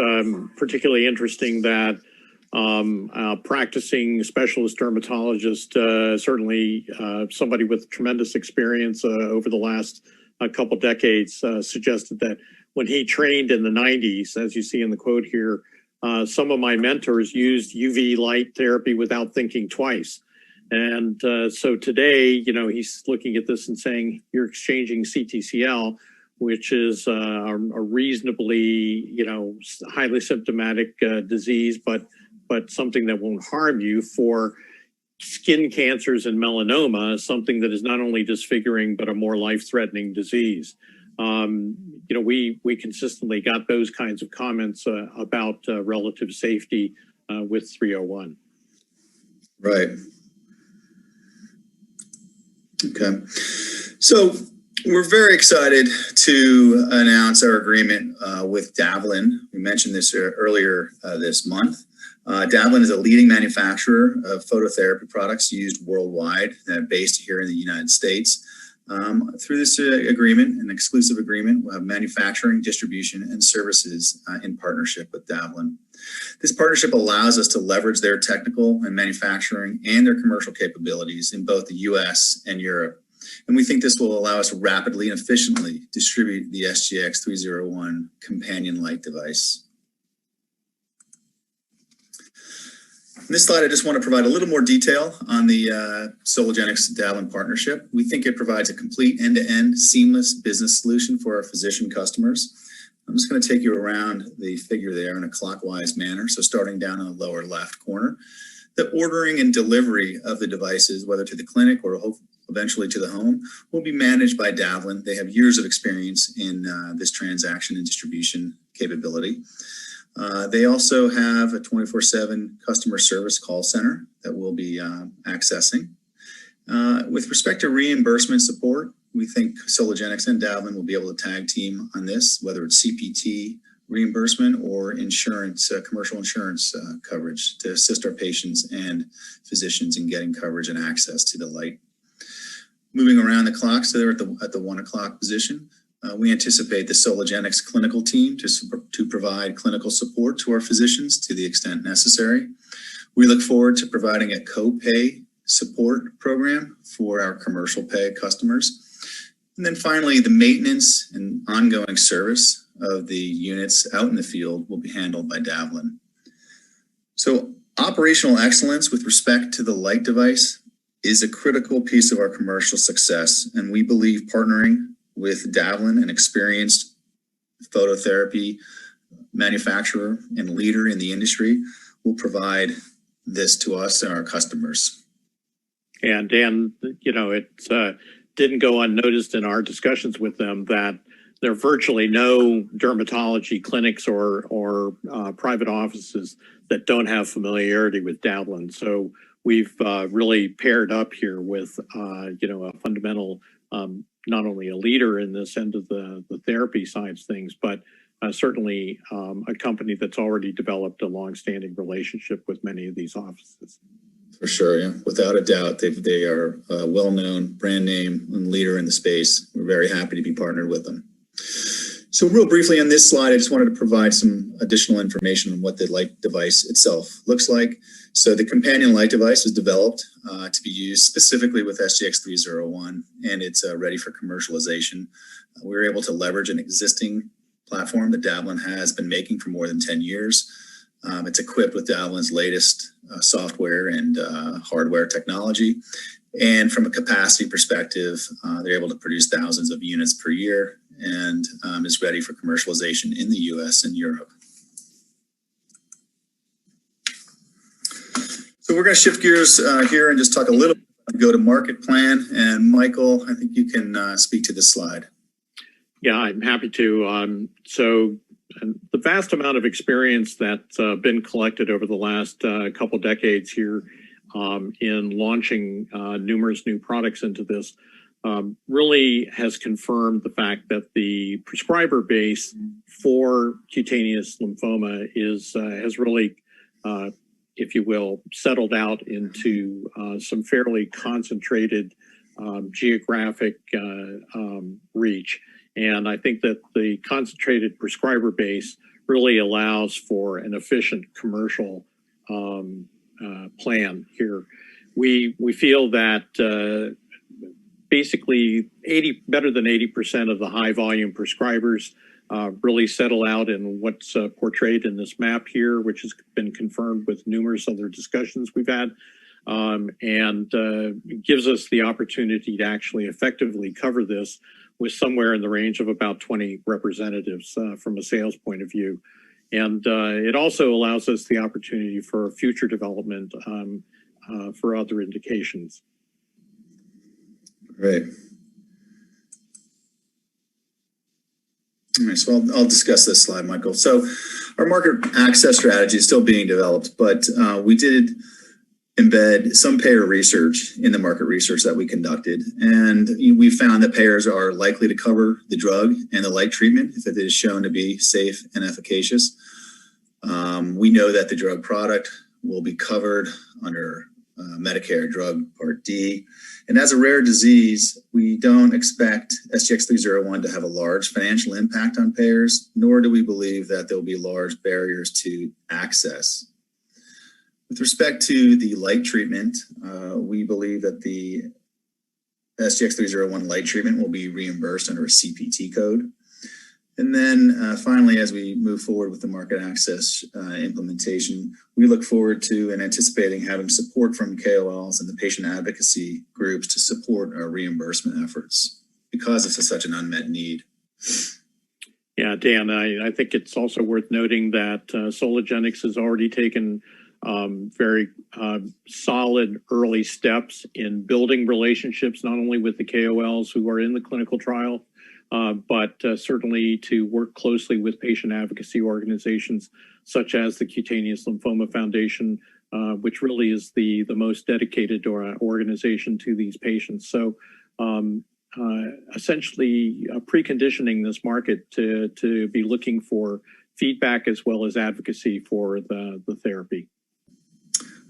particularly interesting that practicing specialist dermatologist, certainly somebody with tremendous experience over the last couple decades, suggested that when he trained in the 90s, as you see in the quote here, some of my mentors used UV light therapy without thinking twice. And so today, you know, he's looking at this and saying, you're exchanging CTCL, which is a reasonably, you know, highly symptomatic disease, but something that won't harm you, for skin cancers and melanoma, something that is not only disfiguring, but a more life-threatening disease. You know, we consistently got those kinds of comments about relative safety with 301. Right. Okay. So we're very excited to announce our agreement with Davlin. We mentioned this earlier this month. Davlin is a leading manufacturer of phototherapy products used worldwide, based here in the United States. Through this agreement, an exclusive agreement, we'll have manufacturing, distribution, and services in partnership with Davlin. This partnership allows us to leverage their technical and manufacturing and their commercial capabilities in both the US and Europe. And we think this will allow us to rapidly and efficiently distribute the SGX301 companion light device. In this slide, I just want to provide a little more detail on the Soligenix Davlin partnership. We think it provides a complete end-to-end seamless business solution for our physician customers. I'm just going to take you around the figure there in a clockwise manner. So starting down in the lower left corner, the ordering and delivery of the devices, whether to the clinic or eventually to the home, will be managed by Davlin. They have years of experience in this transaction and distribution capability. They also have a 24/7 customer service call center that we'll be accessing. With respect to reimbursement support, We think Soligenix and Davlin will be able to tag team on this, whether it's CPT reimbursement or insurance, commercial insurance coverage, to assist our patients and physicians in getting coverage and access to the light. Moving around the clock, so they're at the 1 o'clock position. We anticipate the Soligenix clinical team to provide clinical support to our physicians to the extent necessary. We look forward to providing a co-pay support program for our commercial pay customers. And then finally, the maintenance and ongoing service of the units out in the field will be handled by Davlin. So operational excellence with respect to the light device is a critical piece of our commercial success, and we believe partnering with Davlin, an experienced phototherapy manufacturer and leader in the industry, will provide this to us and our customers. And Dan, you know, it didn't go unnoticed in our discussions with them that there are virtually no dermatology clinics or private offices that don't have familiarity with Davlin. So we've really paired up here with, you know, a fundamental, not only a leader in this end of the therapy side of things, but certainly a company that's already developed a longstanding relationship with many of these offices. For sure, yeah. Without a doubt, they are a well-known brand name and leader in the space. We're very happy to be partnered with them. So real briefly on this slide, I just wanted to provide some additional information on what the light device itself looks like. So the companion light device was developed to be used specifically with SGX301, and it's ready for commercialization. We were able to leverage an existing platform that Davlin has been making for more than 10 years. It's equipped with Davlin's latest software and hardware technology. And from a capacity perspective, they're able to produce thousands of units per year and is ready for commercialization in the US and Europe. So we're going to shift gears here and just talk a little bit about the go-to-market plan. And Michael, I think you can speak to this slide. Yeah, I'm happy to. So the vast amount of experience that's been collected over the last couple decades here in launching numerous new products into this really has confirmed the fact that the prescriber base for cutaneous lymphoma has really, if you will, settled out into some fairly concentrated geographic reach. And I think that the concentrated prescriber base really allows for an efficient commercial plan here. We feel that basically better than 80% of the high volume prescribers really settle out in what's portrayed in this map here, which has been confirmed with numerous other discussions we've had, and gives us the opportunity to actually effectively cover this with somewhere in the range of about 20 representatives from a sales point of view. And it also allows us the opportunity for future development for other indications. Great. All right, so I'll discuss this slide, Michael. So our market access strategy is still being developed, but we did embed some payer research in the market research that we conducted. And we found that payers are likely to cover the drug and the light treatment if it is shown to be safe and efficacious. We know that the drug product will be covered under Medicare Drug Part D. And as a rare disease, we don't expect SGX301 to have a large financial impact on payers, nor do we believe that there will be large barriers to access. With respect to the light treatment, we believe that the SGX301 light treatment will be reimbursed under a CPT code. And then finally, as we move forward with the market access implementation, we look forward to and anticipating having support from KOLs and the patient advocacy groups to support our reimbursement efforts because it's such an unmet need. Yeah, Dan, I think it's also worth noting that Soligenix has already taken very solid early steps in building relationships, not only with the KOLs who are in the clinical trial, but certainly to work closely with patient advocacy organizations such as the Cutaneous Lymphoma Foundation, which really is the most dedicated organization to these patients. So essentially preconditioning this market to be looking for feedback as well as advocacy for the therapy.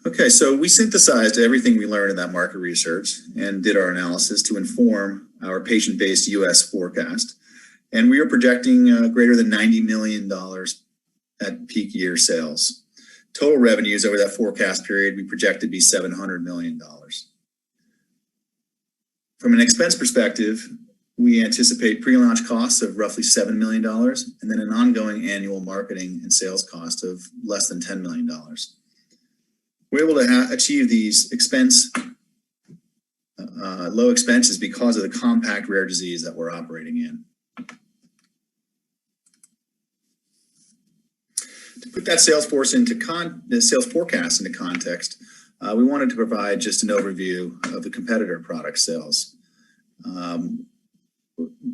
Okay, so we synthesized everything we learned in that market research and did our analysis to inform our patient-based U.S. forecast. And we are projecting greater than $90 million at peak year sales. Total revenues over that forecast period, we project to be $700 million. From an expense perspective, we anticipate pre-launch costs of roughly $7 million and then an ongoing annual marketing and sales cost of less than $10 million. We're able to achieve these low expenses because of the compact rare disease that we're operating in. To put that sales forecast into context, we wanted to provide just an overview of the competitor product sales.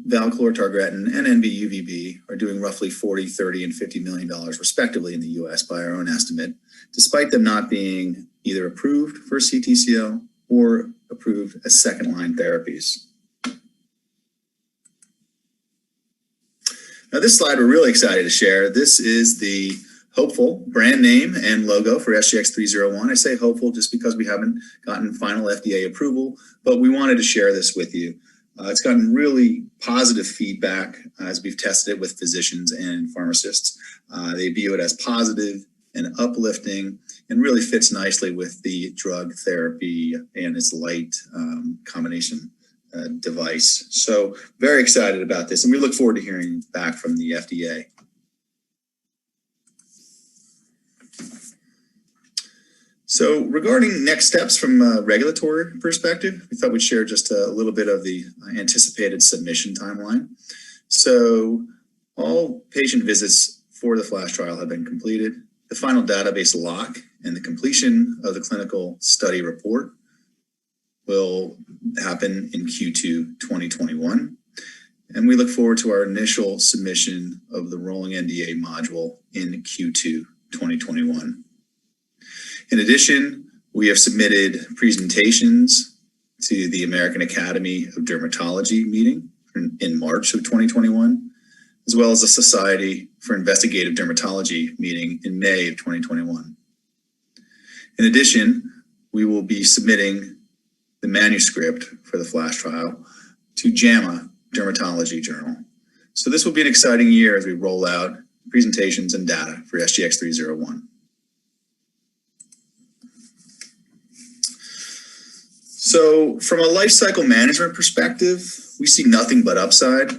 Valchlor, Targretin, and NB-UVB are doing roughly $40, $30, and $50 million respectively in the U.S. by our own estimate, despite them not being either approved for CTCL or approved as second-line therapies. Now, this slide we're really excited to share. This is the hopeful brand name and logo for SGX301. I say hopeful just because we haven't gotten final FDA approval, but we wanted to share this with you. It's gotten really positive feedback as we've tested it with physicians and pharmacists. They view it as positive and uplifting and really fits nicely with the drug therapy and its light combination device. So very excited about this, and we look forward to hearing back from the FDA. So regarding next steps from a regulatory perspective, we thought we'd share just a little bit of the anticipated submission timeline. So all patient visits for the FLASH trial have been completed. The final database lock and the completion of the clinical study report will happen in Q2 2021. And we look forward to our initial submission of the rolling NDA module in Q2 2021. In addition, we have submitted presentations to the American Academy of Dermatology meeting in March of 2021, as well as the Society for Investigative Dermatology meeting in May of 2021. In addition, we will be submitting the manuscript for the FLASH trial to JAMA Dermatology Journal. So this will be an exciting year as we roll out presentations and data for SGX301. So from a lifecycle management perspective, we see nothing but upside.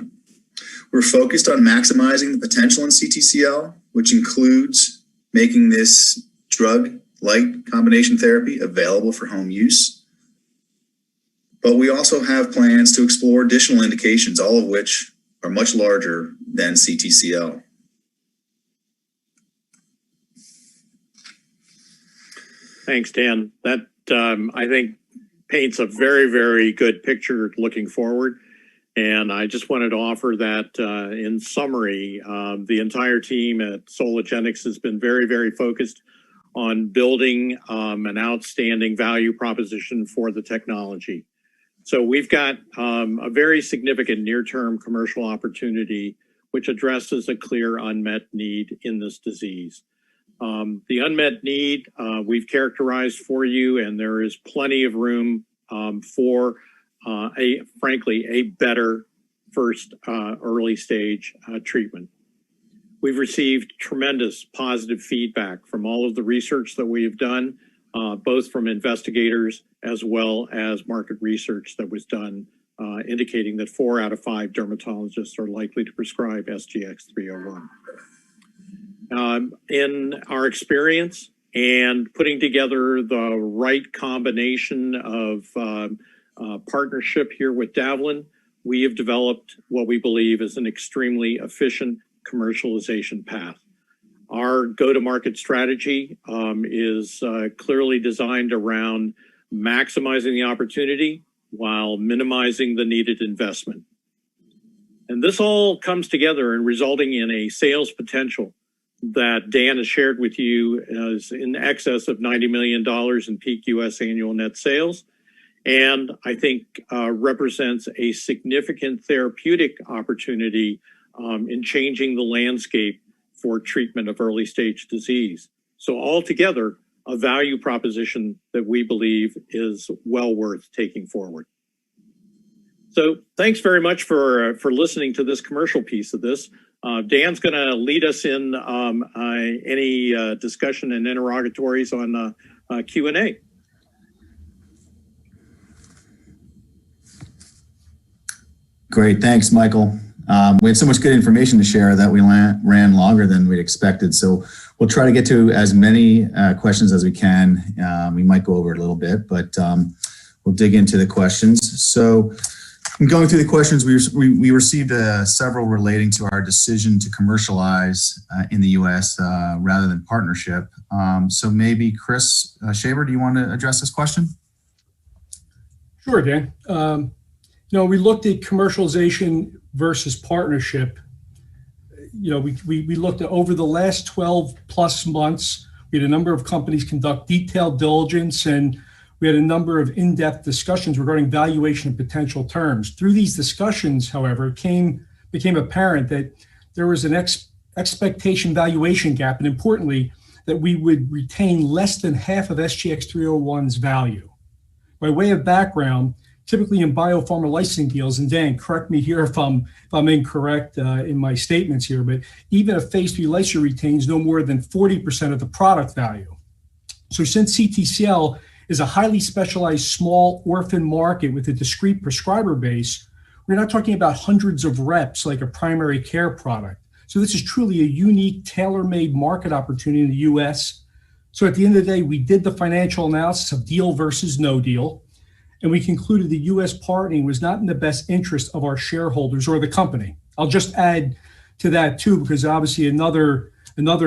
We're focused on maximizing the potential in CTCL, which includes making this drug-like combination therapy available for home use. But we also have plans to explore additional indications, all of which are much larger than CTCL. Thanks, Dan. That, I think, paints a very, very good picture looking forward. And I just wanted to offer that in summary, the entire team at Soligenix has been very, very focused on building an outstanding value proposition for the technology. So we've got a very significant near-term commercial opportunity which addresses a clear unmet need in this disease. The unmet need we've characterized for you, and there is plenty of room for frankly, a better first early stage treatment. We've received tremendous positive feedback from all of the research that we have done, both from investigators as well as market research that was done, indicating that 4 out of 5 dermatologists are likely to prescribe SGX301. In our experience and putting together the right combination of partnership here with Davlin, we have developed what we believe is an extremely efficient commercialization path. Our go-to-market strategy is clearly designed around maximizing the opportunity while minimizing the needed investment. And this all comes together and resulting in a sales potential that Dan has shared with you is in excess of $90 million in peak U.S. annual net sales, and I think represents a significant therapeutic opportunity in changing the landscape for treatment of early stage disease. So altogether, a value proposition that we believe is well worth taking forward. So thanks very much for listening to this commercial piece of this. Dan's going to lead us in any discussion and interrogatories on Q&A. Great, thanks, Michael. We had so much good information to share that we ran longer than we'd expected. So we'll try to get to as many questions as we can. We might go over it a little bit, but we'll dig into the questions. So in going through the questions, we received several relating to our decision to commercialize in the U.S. Rather than partnership. So maybe Chris Shaver, do you want to address this question? Sure, Dan. We looked at commercialization versus partnership. We looked at over the last 12 plus months, we had a number of companies conduct detailed diligence, and we had a number of in-depth discussions regarding valuation of potential terms. Through these discussions, however, it became apparent that there was an expectation valuation gap, and importantly, that we would retain less than half of SGX301's value. By way of background, typically in biopharma licensing deals, and Dan, correct me here if I'm incorrect in my statements here, but even a phase 3 licensure retains no more than 40% of the product value. So since CTCL is a highly specialized small orphan market with a discrete prescriber base, we're not talking about hundreds of reps like a primary care product. So this is truly a unique, tailor-made market opportunity in the US. So at the end of the day, we did the financial analysis of deal versus no deal, and we concluded the US partnering was not in the best interest of our shareholders or the company. I'll just add to that too, because obviously another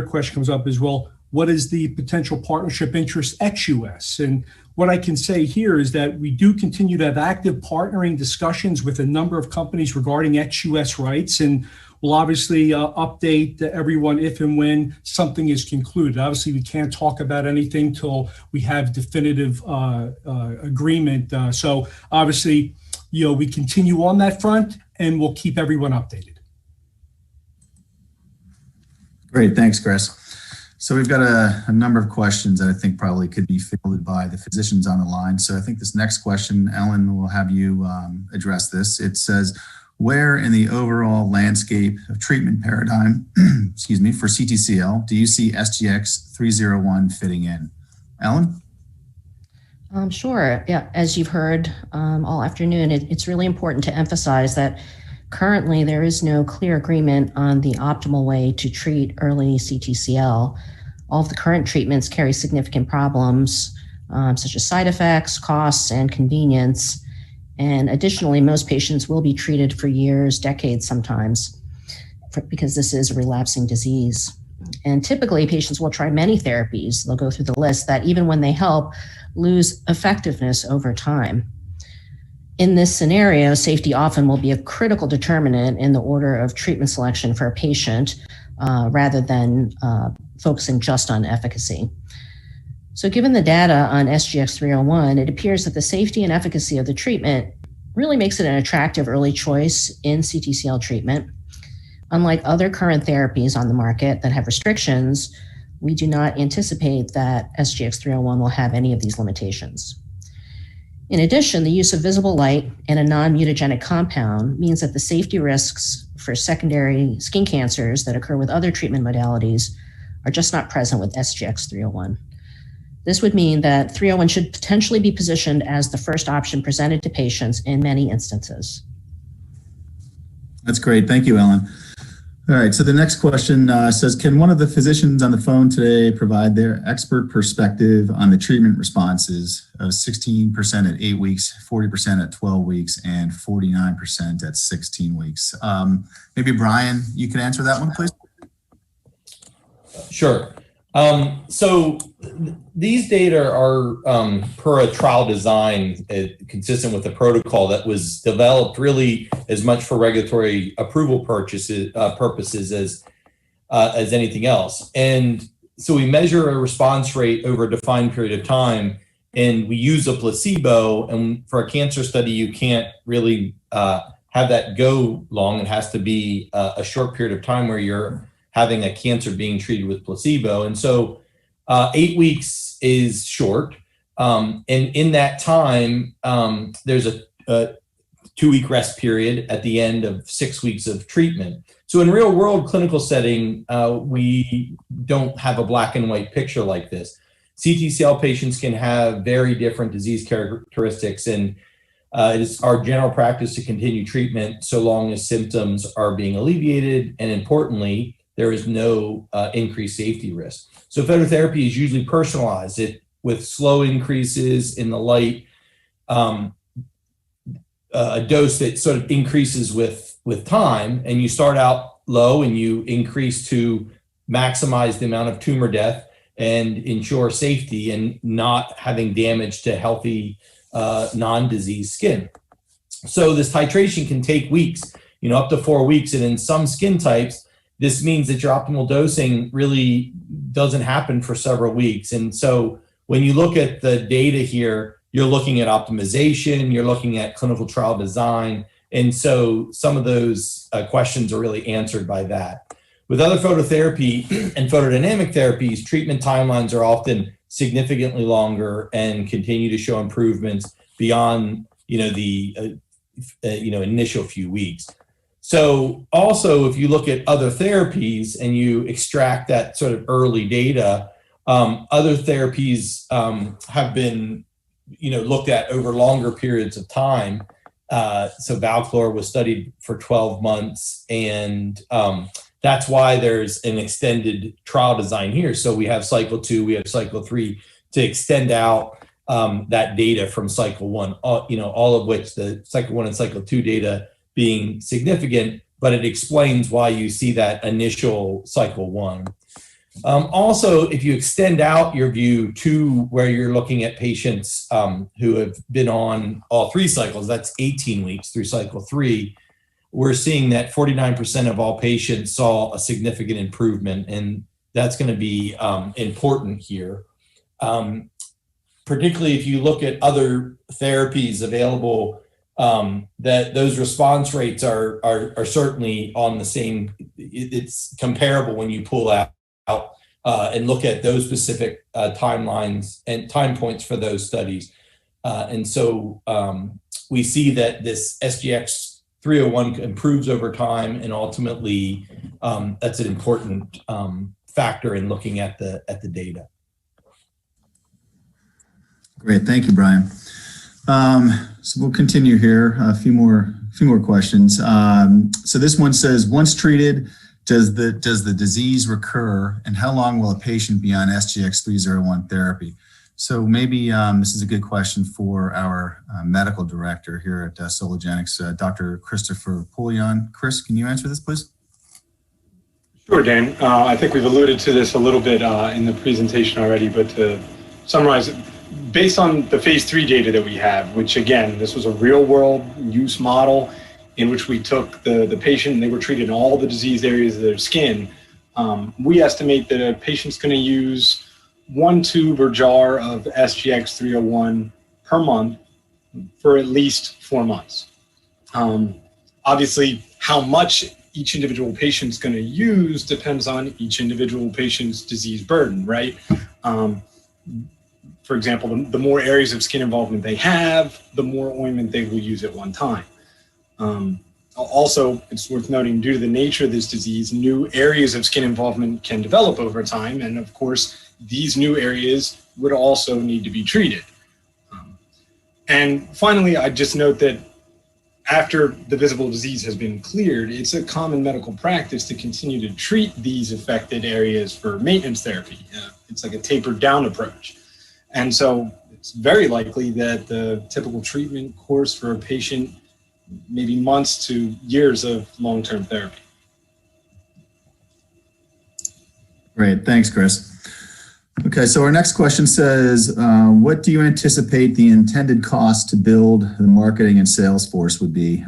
question comes up as well. What is the potential partnership interest ex-US? And what I can say here is that we do continue to have active partnering discussions with a number of companies regarding ex-US rights, and we'll obviously update everyone if and when something is concluded. Obviously, we can't talk about anything till we have definitive agreement. So obviously, we continue on that front, and we'll keep everyone updated. Great, thanks, Chris. So we've got a number of questions that I think probably could be fielded by the physicians on the line. So I think this next question, Ellen, will have you address this. It says, where in the overall landscape of treatment paradigm, excuse me, for CTCL, do you see SGX301 fitting in? Ellen? Sure. Yeah, as you've heard all afternoon, it's really important to emphasize that currently there is no clear agreement on the optimal way to treat early CTCL. All of the current treatments carry significant problems, such as side effects, costs, and convenience. And additionally, most patients will be treated for years, decades sometimes, because this is a relapsing disease. And typically, patients will try many therapies. They'll go through the list that even when they help, lose effectiveness over time. In this scenario, safety often will be a critical determinant in the order of treatment selection for a patient, rather than focusing just on efficacy. So given the data on SGX301, it appears that the safety and efficacy of the treatment really makes it an attractive early choice in CTCL treatment. Unlike other current therapies on the market that have restrictions, we do not anticipate that SGX301 will have any of these limitations. In addition, the use of visible light and a non-mutagenic compound means that the safety risks for secondary skin cancers that occur with other treatment modalities are just not present with SGX301. This would mean that 301 should potentially be positioned as the first option presented to patients in many instances. That's great. Thank you, Ellen. All right, so the next question says, can one of the physicians on the phone today provide their expert perspective on the treatment responses of 16% at 8 weeks, 40% at 12 weeks, and 49% at 16 weeks? Maybe Brian, you can answer that one, please. Sure. So these data are per a trial design consistent with the protocol that was developed really as much for regulatory approval purposes as anything else. And so we measure a response rate over a defined period of time, and we use a placebo. And for a cancer study, you can't really have that go long. It has to be a short period of time where you're having a cancer being treated with placebo. And so 8 weeks is short. And in that time, there's a 2-week rest period at the end of 6 weeks of treatment. So in real world clinical setting, we don't have a black and white picture like this. CTCL patients can have very different disease characteristics, and it is our general practice to continue treatment so long as symptoms are being alleviated, and importantly, there is no increased safety risk. So phototherapy is usually personalized with slow increases in the light, a dose that sort of increases with time, and you start out low and you increase to maximize the amount of tumor death and ensure safety and not having damage to healthy non-disease skin. So this titration can take weeks, up to 4 weeks, and in some skin types, this means that your optimal dosing really doesn't happen for several weeks. And so when you look at the data here, you're looking at optimization, you're looking at clinical trial design. And so some of those questions are really answered by that. With other phototherapy and photodynamic therapies, treatment timelines are often significantly longer and continue to show improvements beyond, the initial few weeks. So also, if you look at other therapies and you extract that sort of early data, other therapies have been looked at over longer periods of time. So Valchlor was studied for 12 months, and that's why there's an extended trial design here. So we have cycle 2, we have cycle 3 to extend out that data from cycle 1, all of which the cycle 1 and cycle 2 data being significant, but it explains why you see that initial cycle 1. Also, if you extend out your view to where you're looking at patients who have been on all 3 cycles, that's 18 weeks through cycle 3, we're seeing that 49% of all patients saw a significant improvement, and that's going to be important here. Particularly if you look at other therapies available, that those response rates are certainly on the same, it's comparable when you pull out and look at those specific timelines and time points for those studies. And so we see that this SGX301 improves over time, and ultimately that's an important factor in looking at the data. Great, thank you, Brian. So we'll continue here. A few more questions. So this one says, once treated, does the disease recur, and how long will a patient be on SGX301 therapy? So maybe this is a good question for our medical director here at Soligenix, Dr. Christopher Polligan. Chris, can you answer this, please? Sure, Dan. I think we've alluded to this a little bit in the presentation already, but to summarize it, based on the phase 3 data that we have, which again, this was a real world use model in which we took the patient and they were treated in all the diseased areas of their skin. We estimate that a patient's going to use 1 tube or jar of SGX301 per month for at least 4 months. Obviously, how much each individual patient's going to use depends on each individual patient's disease burden, right? For example, the more areas of skin involvement they have, the more ointment they will use at one time. Also, it's worth noting, due to the nature of this disease, new areas of skin involvement can develop over time. And of course, these new areas would also need to be treated. And finally, I just note that after the visible disease has been cleared, it's a common medical practice to continue to treat these affected areas for maintenance therapy. It's like a tapered down approach. And so it's very likely that the typical treatment course for a patient may be months to years of long-term therapy. Great, thanks, Chris. Okay, so our next question says, what do you anticipate the intended cost to build the marketing and sales force would be?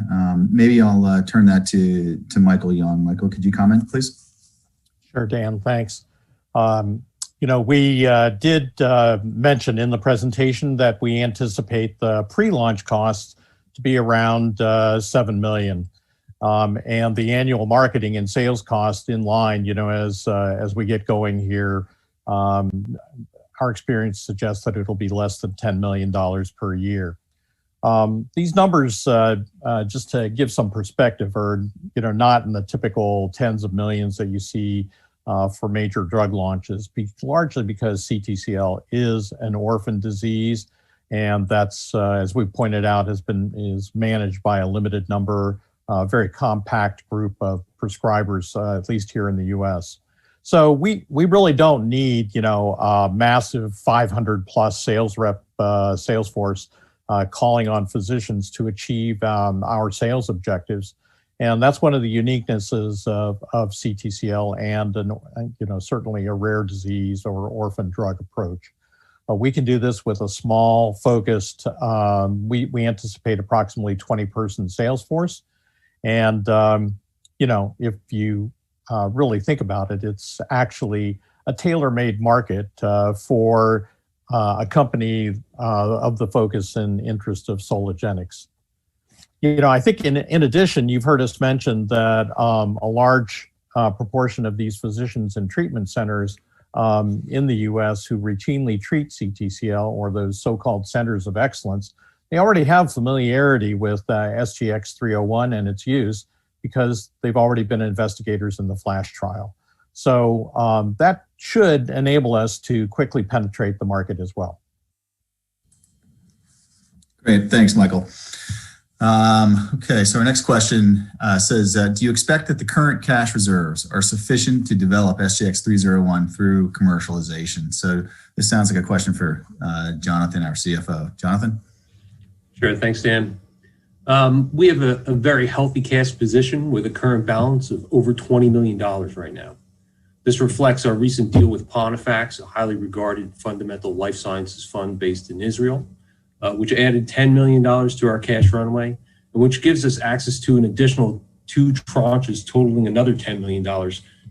Maybe I'll turn that to Michael Young. Michael, could you comment, please? Sure, Dan, thanks. We did mention in the presentation that we anticipate the pre-launch costs to be around $7 million. And the annual marketing and sales cost in line, as we get going here, our experience suggests that it'll be less than $10 million per year. These numbers, just to give some perspective, are not in the typical tens of millions that you see for major drug launches, largely because CTCL is an orphan disease, and that's, as we pointed out, is managed by a limited number, very compact group of prescribers, at least here in the U.S. So we really don't need a massive 500 plus sales force calling on physicians to achieve our sales objectives. And that's one of the uniquenesses of CTCL and certainly a rare disease or orphan drug approach. We can do this with a small, focused, we anticipate approximately 20-person sales force. And, if you really think about it, it's actually a tailor-made market for a company of the focus and interest of Soligenix. I think in addition, you've heard us mention that a large proportion of these physicians and treatment centers in the US who routinely treat CTCL, or those so-called centers of excellence, they already have familiarity with SGX301 and its use because they've already been investigators in the FLASH trial. So that should enable us to quickly penetrate the market as well. Great, thanks, Michael. Okay, so our next question says, do you expect that the current cash reserves are sufficient to develop SGX301 through commercialization? So this sounds like a question for Jonathan, our CFO. Jonathan? Sure, thanks, Dan. We have a very healthy cash position with a current balance of over $20 million right now. This reflects our recent deal with Pontifax, a highly regarded fundamental life sciences fund based in Israel, which added $10 million to our cash runway, and which gives us access to an additional 2 tranches totaling another $10 million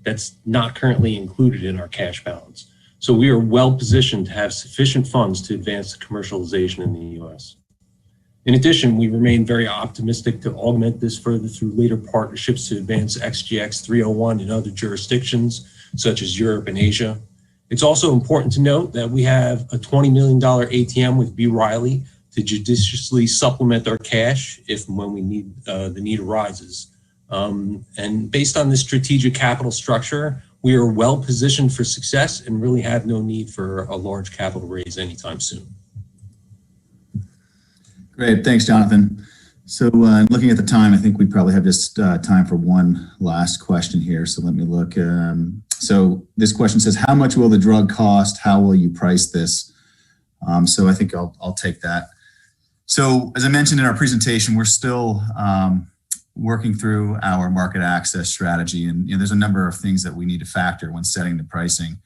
that's not currently included in our cash balance. So we are well positioned to have sufficient funds to advance the commercialization in the US. In addition, we remain very optimistic to augment this further through later partnerships to advance SGX301 in other jurisdictions, such as Europe and Asia. It's also important to note that we have a $20 million ATM with B. Riley to judiciously supplement our cash if and when we need the need arises. And based on this strategic capital structure, we are well positioned for success and really have no need for a large capital raise anytime soon. Great, thanks, Jonathan. So looking at the time, I think we probably have just time for one last question here. So let me look. So this question says, how much will the drug cost? How will you price this? So I think I'll take that. So as I mentioned in our presentation, we're still working through our market access strategy. And there's a number of things that we need to factor when setting the pricing.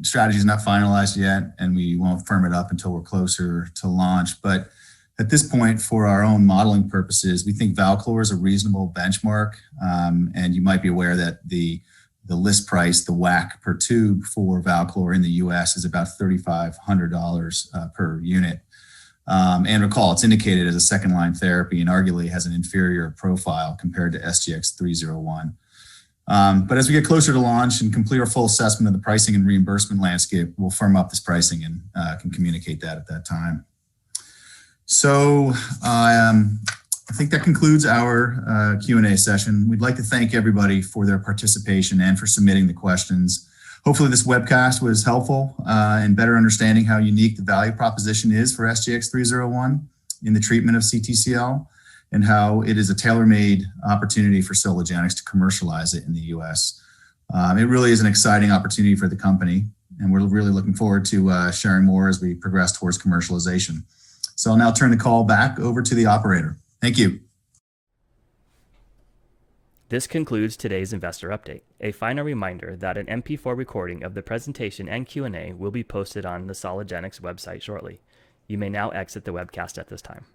Strategy is not finalized yet, and we won't firm it up until we're closer to launch. But at this point, for our own modeling purposes, we think Valchlor is a reasonable benchmark. And you might be aware that the list price, the WAC per tube for Valchlor in the US is about $3,500 per unit. And recall, it's indicated as a second-line therapy and arguably has an inferior profile compared to SGX301. But as we get closer to launch and complete our full assessment of the pricing and reimbursement landscape, we'll firm up this pricing and can communicate that at that time. So I think that concludes our Q&A session. We'd like to thank everybody for their participation and for submitting the questions. Hopefully this webcast was helpful in better understanding how unique the value proposition is for SGX301 in the treatment of CTCL, and how it is a tailor-made opportunity for Soligenix to commercialize it in the US. It really is an exciting opportunity for the company, and we're really looking forward to sharing more as we progress towards commercialization. So I'll now turn the call back over to the operator. Thank you. This concludes today's investor update. A final reminder that an MP4 recording of the presentation and Q&A will be posted on the Soligenix website shortly. You may now exit the webcast at this time.